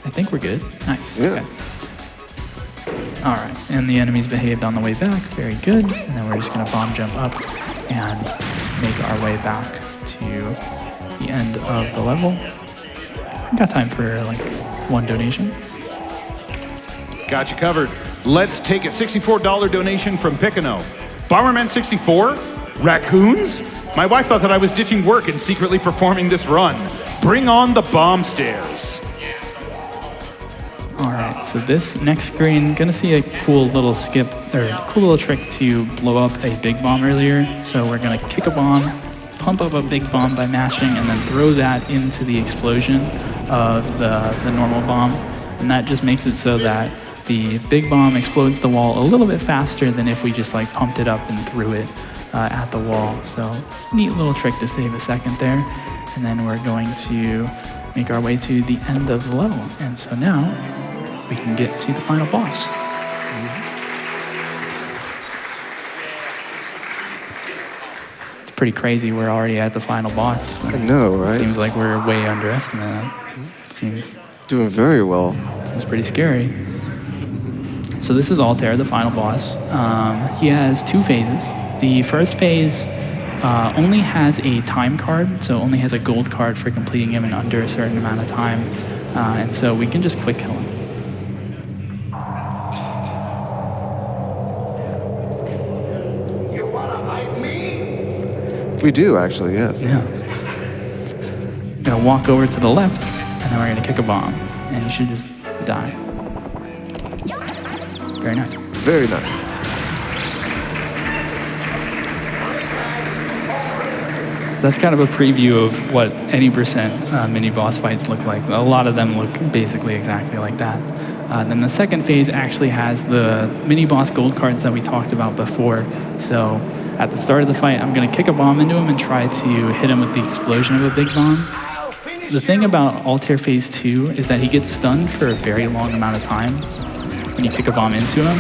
I think we're good. Nice. Yeah. Okay. All right, and the enemies behaved on the way back. Very good. And then we're just going to bomb jump up and make our way back to the end of the level. Got time for like 1 donation. Got you covered. Let's take a $64 donation from Picano. Bomberman 64? Raccoons? My wife thought that I was ditching work and secretly performing this run. Bring on the bomb stairs. All right, so this next screen, gonna see a cool little skip, or cool little trick to blow up a big bomb earlier. So we're gonna kick a bomb, pump up a big bomb by mashing, and then throw that into the explosion of the normal bomb. And that just makes it so that the big bomb explodes the wall a little bit faster than if we just like pumped it up and threw it at the wall. So neat little trick to save a second there. And then we're going to make our way to the end of the level. And so now we can get to the final boss. It's pretty crazy we're already at the final boss. I know, right? Seems like we're way underestimating that. Seems Doing very well. Seems pretty scary. So this is Altair, the final boss. He has 2 phases. The first phase only has a time card, so only has a gold card for completing him in under a certain amount of time. And so we can just quick kill him. You wanna hide me? We do, actually, yes. Yeah. Gonna walk over to the left, and then we're gonna kick a bomb, and he should just die. Very nice. Very nice. So that's kind of a preview of what any percent mini boss fights look like. A lot of them look basically exactly like that. Then the second phase actually has the mini boss gold cards that we talked about before. So at the start of the fight, I'm gonna kick a bomb into him and try to hit him with the explosion of a big bomb. The thing about Altair Phase 2 is that he gets stunned for a very long amount of time when you kick a bomb into him.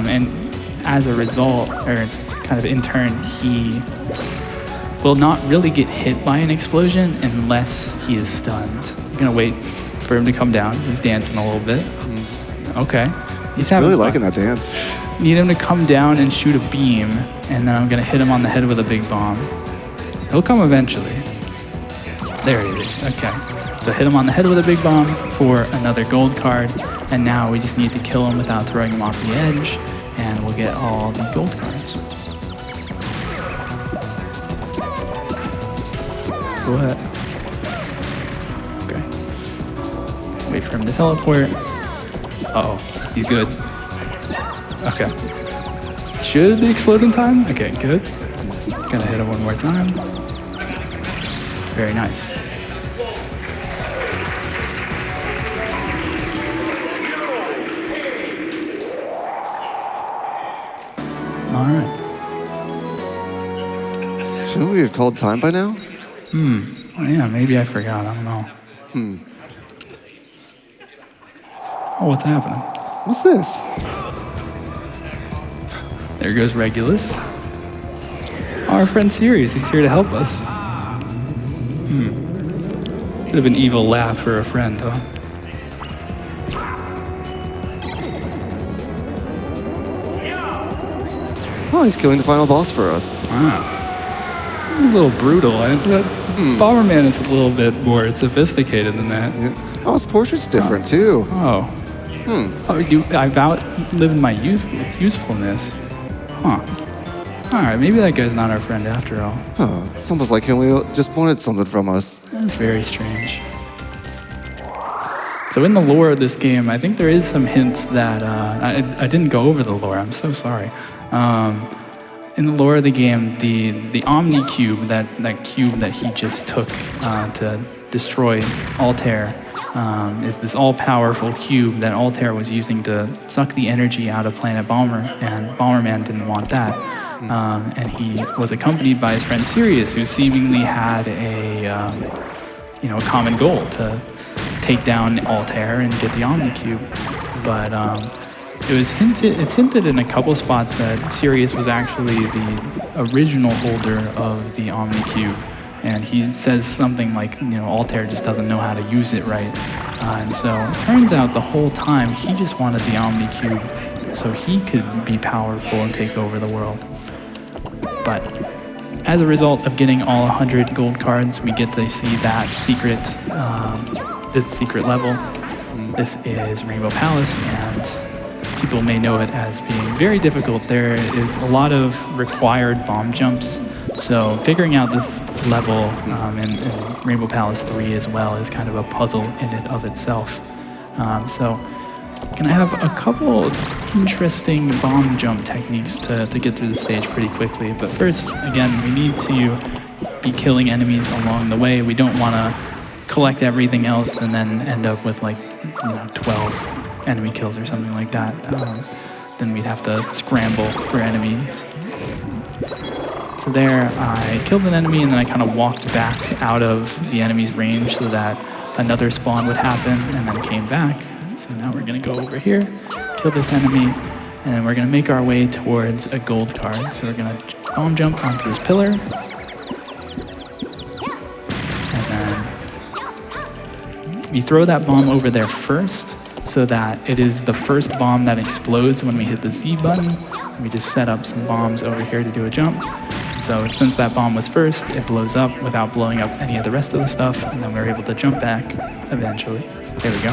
And as a result, or kind of in turn, he will not really get hit by an explosion unless he is stunned. I'm gonna wait for him to come down. He's dancing a little bit. Okay. He's having Really fun. liking that dance. Need him to come down and shoot a beam, and then I'm gonna hit him on the head with a big bomb. He'll come eventually. There he is, okay. So hit him on the head with a big bomb for another gold card, and now we just need to kill him without throwing him off the edge, and we'll get all the gold cards. What? Okay. Wait for him to teleport. Uh-oh, he's good. Okay. Should be exploding time? Okay, good. Gonna hit him one more time. Very nice. All right. Shouldn't we have called time by now? Oh, yeah, maybe I forgot. I don't know. Oh, what's happening? What's this? There goes Regulus. Our friend Sirius, he's here to help us. Bit of an evil laugh for a friend, huh? Oh, he's killing the final boss for us. Wow. A little brutal. Bomberman is a little bit more sophisticated than that. Yeah. Oh, his portrait's different too. Oh. Oh, I've outlived my usefulness. Huh. All right, maybe that guy's not our friend after all. Oh, it's almost like he only just wanted something from us. That's very strange. So in the lore of this game, I think there is some hints that I didn't go over the lore. I'm so sorry. In the lore of the game, the Omni Cube, that cube that he just took to destroy Altair, is this all-powerful cube that Altair was using to suck the energy out of Planet Bomber, and Bomberman didn't want that. And he was accompanied by his friend Sirius, who seemingly had a common goal to take down Altair and get the Omni Cube. But it's hinted in a couple spots that Sirius was actually the original holder of the Omni Cube. And he says something like, Altair just doesn't know how to use it right. And so it turns out the whole time he just wanted the Omni Cube so he could be powerful and take over the world. But as a result of getting all 100 gold cards, we get to see that this secret level. This is Rainbow Palace, and people may know it as being very difficult. There is a lot of required bomb jumps So figuring out this level in Rainbow Palace 3 as well is kind of a puzzle in and of itself. So gonna have a couple interesting bomb jump techniques to get through the stage pretty quickly. But first, again, we need to be killing enemies along the way. We don't want to collect everything else and then end up with like 12 enemy kills or something like that. Then we'd have to scramble for enemies. So there, I killed an enemy and then I kind of walked back out of the enemy's range so that another spawn would happen, and then came back. So now we're gonna go over here, kill this enemy, and then we're gonna make our way towards a gold card. So we're gonna bomb jump onto this pillar, and then we throw that bomb over there first so that it is the first bomb that explodes when we hit the Z button. We just set up some bombs over here to do a jump. So since that bomb was first, it blows up without blowing up any of the rest of the stuff, and then we're able to jump back eventually. There we go.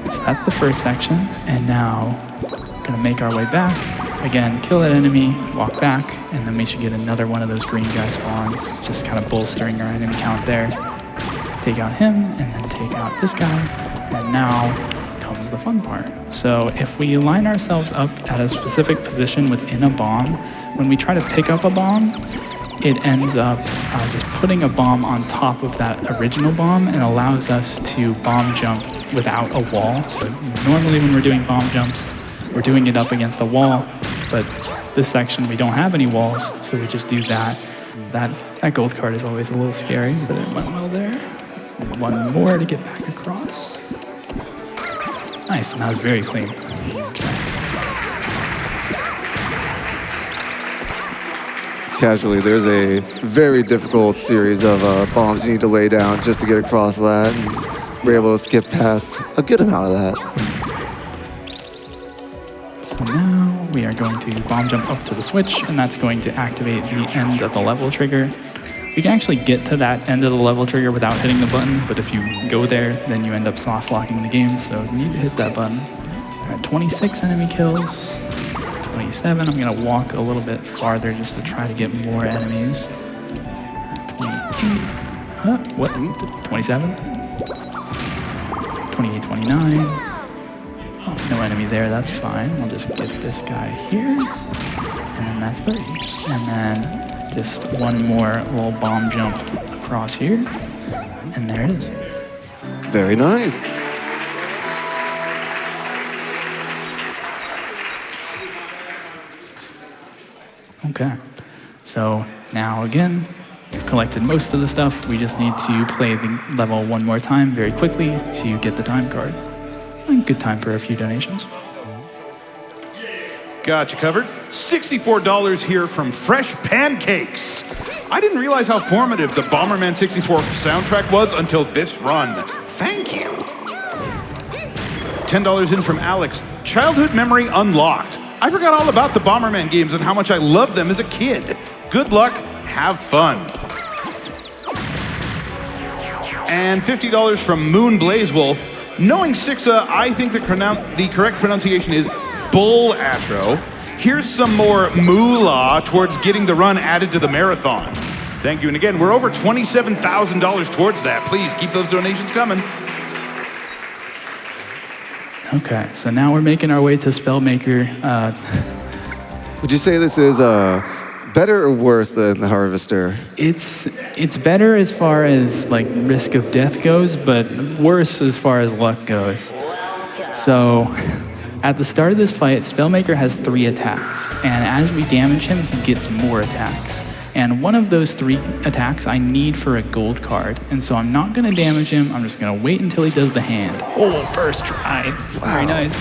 So that's the first section, and now we're gonna make our way back. Again, kill that enemy, walk back, and then we should get another one of those green guy spawns, just kind of bolstering our enemy count there. Take out him, and then take out this guy, and now comes the fun part. So if we line ourselves up at a specific position within a bomb, when we try to pick up a bomb, it ends up just putting a bomb on top of that original bomb and allows us to bomb jump without a wall. So normally when we're doing bomb jumps, we're doing it up against a wall, but this section we don't have any walls, so we just do that. That gold card is always a little scary, but it went well there. One more to get back across. Nice, and that was very clean. Casually, there's a very difficult series of bombs you need to lay down just to get across that, and we're able to skip past a good amount of that. So now we are going to bomb jump up to the switch, and that's going to activate the end of the level trigger. We can actually get to that end of the level trigger without hitting the button, but if you go there, then you end up soft locking the game, so you need to hit that button. All right, 26 enemy kills. 27. I'm gonna walk a little bit farther just to try to get more enemies. 28. What? 27? 28, 29. Oh, no enemy there, that's fine. I'll just get this guy here. And then that's 30. And then just one more little bomb jump across here. And there it is. Very nice. Okay, so now again, we've collected most of the stuff. We just need to play the level one more time very quickly to get the time card. And good time for a few donations. Got you covered. $64 here from Fresh Pancakes. I didn't realize how formative the Bomberman 64 soundtrack was until this run. Thank you. $10 in from Alex. Childhood memory unlocked. I forgot all about the Bomberman games and how much I loved them as a kid. Good luck, have fun. And $50 from Moon Blazewolf. Knowing Sixa, I think the correct pronunciation is Bull Atro. Here's some more moolah towards getting the run added to the marathon. Thank you, and again, we're over $27,000 towards that. Please keep those donations coming. Okay, so now we're making our way to Spellmaker. Would you say this is better or worse than the Harvester? It's better as far as like risk of death goes, but worse as far as luck goes. So at the start of this fight, Spellmaker has 3 attacks, and as we damage him, he gets more attacks. And one of those 3 attacks I need for a gold card, and so I'm not gonna damage him, I'm just gonna wait until he does the hand. Oh, first try, very nice.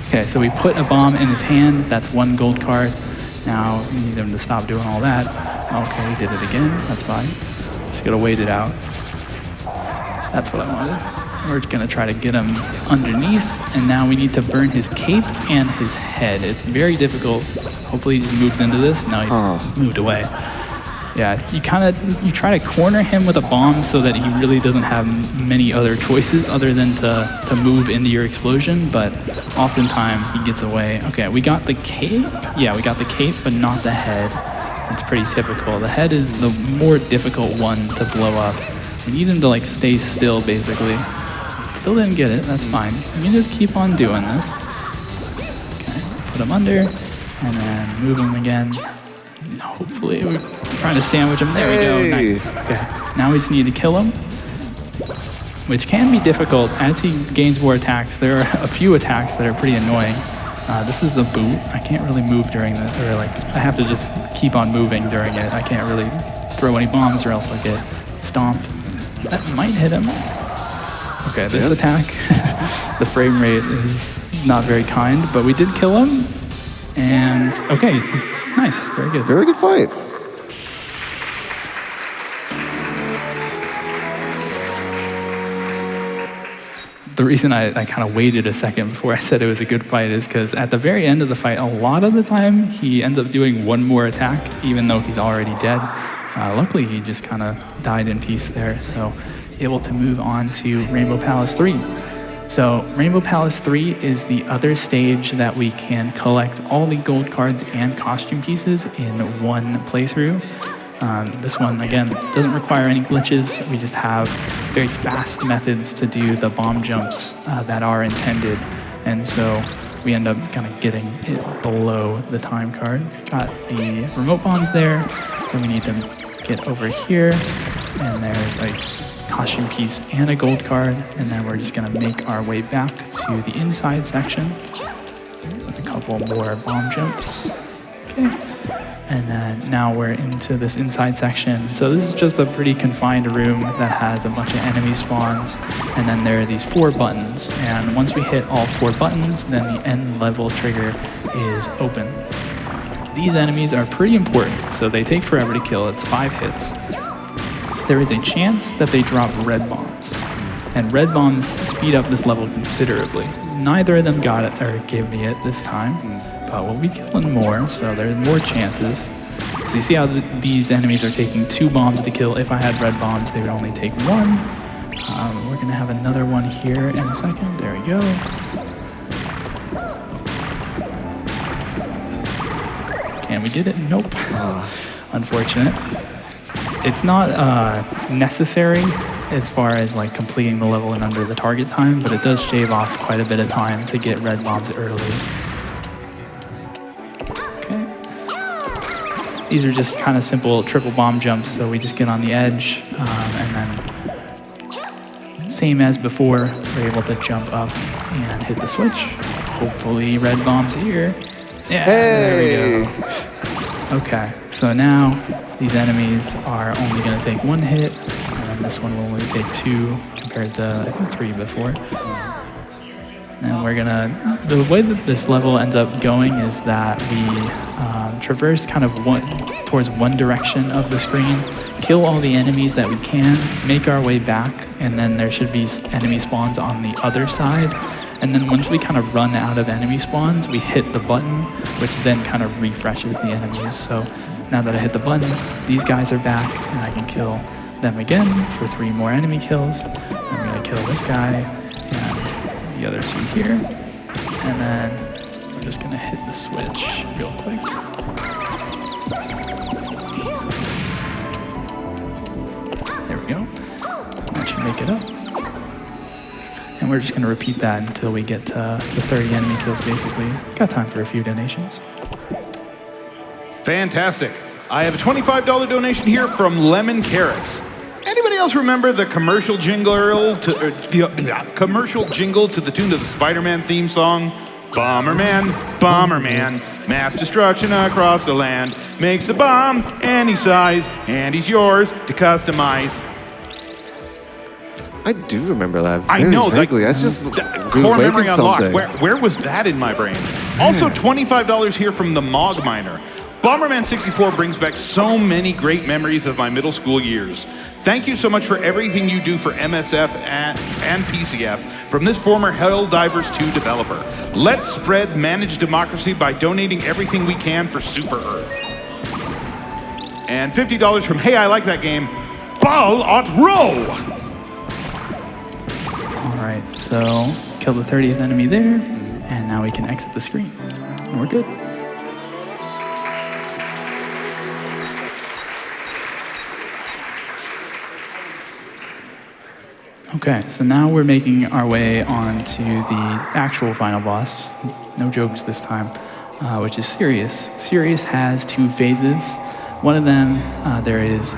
Okay, so we put a bomb in his hand, that's 1 gold card. Now, we need him to stop doing all that. Okay, he did it again, that's fine. Just gotta wait it out. That's what I wanted. We're gonna try to get him underneath, and now we need to burn his cape and his head. It's very difficult. Hopefully he just moves into this. No, he moved away. Yeah, you try to corner him with a bomb so that he really doesn't have many other choices other than to move into your explosion, but oftentimes he gets away. Okay, we got the cape. Yeah, we got the cape, but not the head. It's pretty typical. The head is the more difficult one to blow up. We need him to like stay still, basically. Still didn't get it, that's fine. You can just keep on doing this. Okay, put him under, and then move him again. And hopefully, we're trying to sandwich him. There we go, nice. Okay, now we just need to kill him, which can be difficult. As he gains more attacks, there are a few attacks that are pretty annoying. This is a boot. I can't really move during the, or like, I have to just keep on moving during it. I can't really throw any bombs or else I'll get stomped. That might hit him. Okay, this attack, the frame rate is not very kind, but we did kill him. And, okay, nice, very good. Very good fight. The reason I kind of waited a second before I said it was a good fight is because at the very end of the fight, a lot of the time, he ends up doing one more attack, even though he's already dead. Luckily, he just kind of died in peace there, so able to move on to Rainbow Palace 3. So Rainbow Palace 3 is the other stage that we can collect all the gold cards and costume pieces in one playthrough. This one, again, doesn't require any glitches. We just have very fast methods to do the bomb jumps that are intended. And so we end up kind of getting it below the time card. Got the remote bombs there. Then we need to get over here. And there's a costume piece and a gold card. And then we're just going to make our way back to the inside section with a couple more bomb jumps. Okay. And then now we're into this inside section. So this is just a pretty confined room that has a bunch of enemy spawns. And then there are these 4 buttons. And once we hit all 4 buttons, then the end level trigger is open. These enemies are pretty important, so they take forever to kill. It's 5 hits. There is a chance that they drop red bombs. And red bombs speed up this level considerably. Neither of them got it or gave me it this time. But we'll be killing more, so there's more chances. So you see how these enemies are taking 2 bombs to kill. If I had red bombs, they would only take 1. We're gonna have another one here in a second. There we go. Can we get it? Nope. Unfortunate. It's not necessary as far as like completing the level in under the target time, but it does shave off quite a bit of time to get red bombs early. These are just kind of simple triple bomb jumps, so we just get on the edge, and then same as before, we're able to jump up and hit the switch. Hopefully red bombs here. Yeah, There we go. Okay, so now these enemies are only going to take 1 hit, and then this one will only take 2 compared to I think 3 before. And we're gonna, the way that this level ends up going is that we traverse kind of towards one direction of the screen, kill all the enemies that we can, make our way back, and then there should be enemy spawns on the other side. And then once we kind of run out of enemy spawns, we hit the button, which then kind of refreshes the enemies. So now that I hit the button, these guys are back, and I can kill them again for 3 more enemy kills. I'm gonna kill this guy, and the other 2 here. And then we're just gonna hit the switch real quick. There we go. That should make it up. And we're just gonna repeat that until we get to 30 enemy kills, basically. Got time for a few donations. Fantastic. I have a $25 donation here from Lemon Carrots. Anybody else remember the commercial jingle to the tune of the Spider-Man theme song? Bomberman, Bomberman, mass destruction across the land, makes the bomb any size, and he's yours to customize. I do remember that. I know. Vaguely. That's just core memory unlocked. something. Where was that in my brain? Also, $25 here from the Mog Miner. Bomberman 64 brings back so many great memories of my middle school years. Thank you so much for everything you do for MSF and PCF from this former Helldivers 2 developer. Let's spread managed democracy by donating everything we can for Super Earth. And $50 from Hey, I Like That Game, Ball at Row. All right, so kill the 30th enemy there, and now we can exit the screen. And we're good. Okay, so now we're making our way on to the actual final boss. No jokes this time, which is Sirius. Sirius has 2 phases. One of them, there is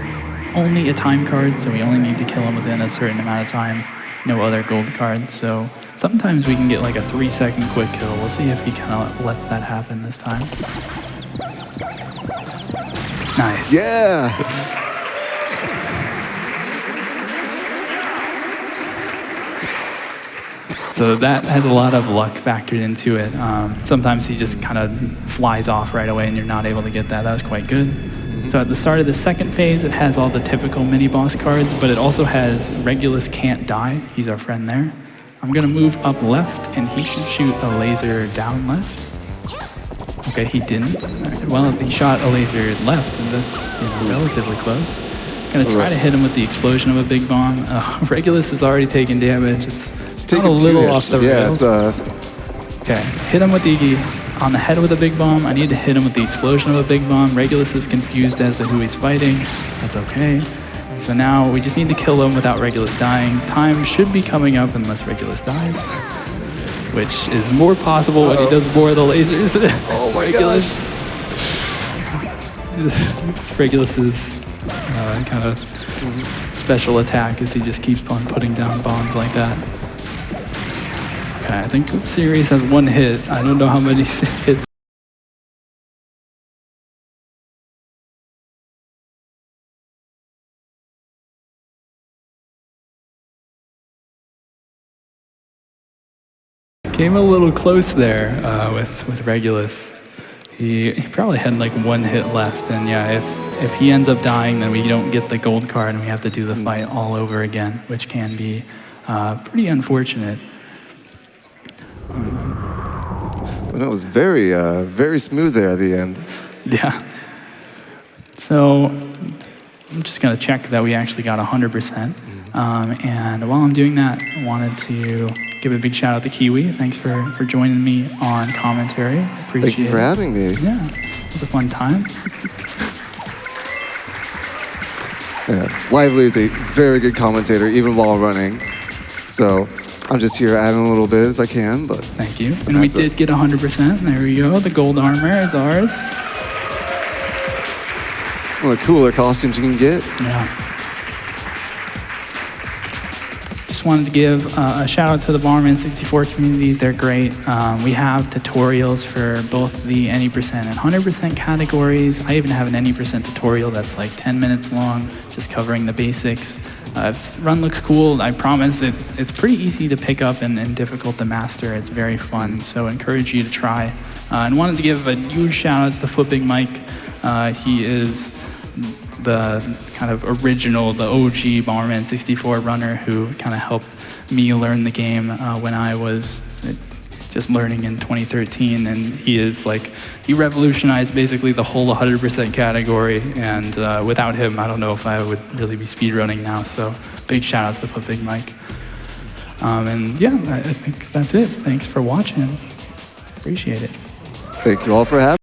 only a time card, so we only need to kill him within a certain amount of time. No other gold cards, so sometimes we can get like a 3-second quick kill. We'll see if he kind of lets that happen this time. Nice. Yeah. So that has a lot of luck factored into it. Sometimes he just kind of flies off right away and you're not able to get that. That was quite good. So at the start of the second phase, it has all the typical mini-boss cards, but it also has Regulus Can't Die. He's our friend there. I'm gonna move up left and he should shoot a laser down left. Okay, he didn't. All right, well, if he shot a laser left, and that's relatively close. Gonna try to hit him with the explosion of a big bomb. Regulus is already taking damage. It's taking a little 2 off hits. the Yeah, rails. it's Okay, hit him with on the head with a big bomb. I need to hit him with the explosion of a big bomb. Regulus is confused as to who he's fighting. That's okay. So now we just need to kill him without Regulus dying. Time should be coming up unless Regulus dies, which is more possible when he does more of the lasers. Oh my Regulus. It's Regulus's kind of special attack is he just keeps on putting down bombs like that. Okay, I think Sirius has 1 hit. I don't know how many hits. Came a little close there with Regulus. He probably had like 1 hit left, and yeah, if he ends up dying, then we don't get the gold card and we have to do the fight all over again, which can be pretty unfortunate. But it was very, very smooth there at the end. Yeah. So I'm just gonna check that we actually got 100%. And while I'm doing that, I wanted to give a big shout out to Keewy. Thanks for joining me on commentary. Appreciate Thank you for having me. Yeah, it was a fun time. Yeah. Lively is a very good commentator, even while running. So I'm just here adding a little bit as I can, but Thank you. And we did get 100%. There we go. The gold armor is ours. one of the cooler costumes you can get. Yeah. Just wanted to give a shout out to the Bomberman 64 community. They're great. We have tutorials for both the any percent and 100% categories. I even have an any percent tutorial that's like 10 minutes long, just covering the basics. Run looks cool. I promise it's pretty easy to pick up and difficult to master. It's very fun, so I encourage you to try. And wanted to give a huge shout outs to Flipping Mike. He is the kind of original, the OG Bomberman 64 runner who kind of helped me learn the game when I was just learning in 2013, and he revolutionized basically the whole 100% category, and without him, I don't know if I would really be speedrunning now, so big shout outs to Flipping Mike. And yeah, I think that's it. Thanks for watching. Appreciate it. Thank you all for having me.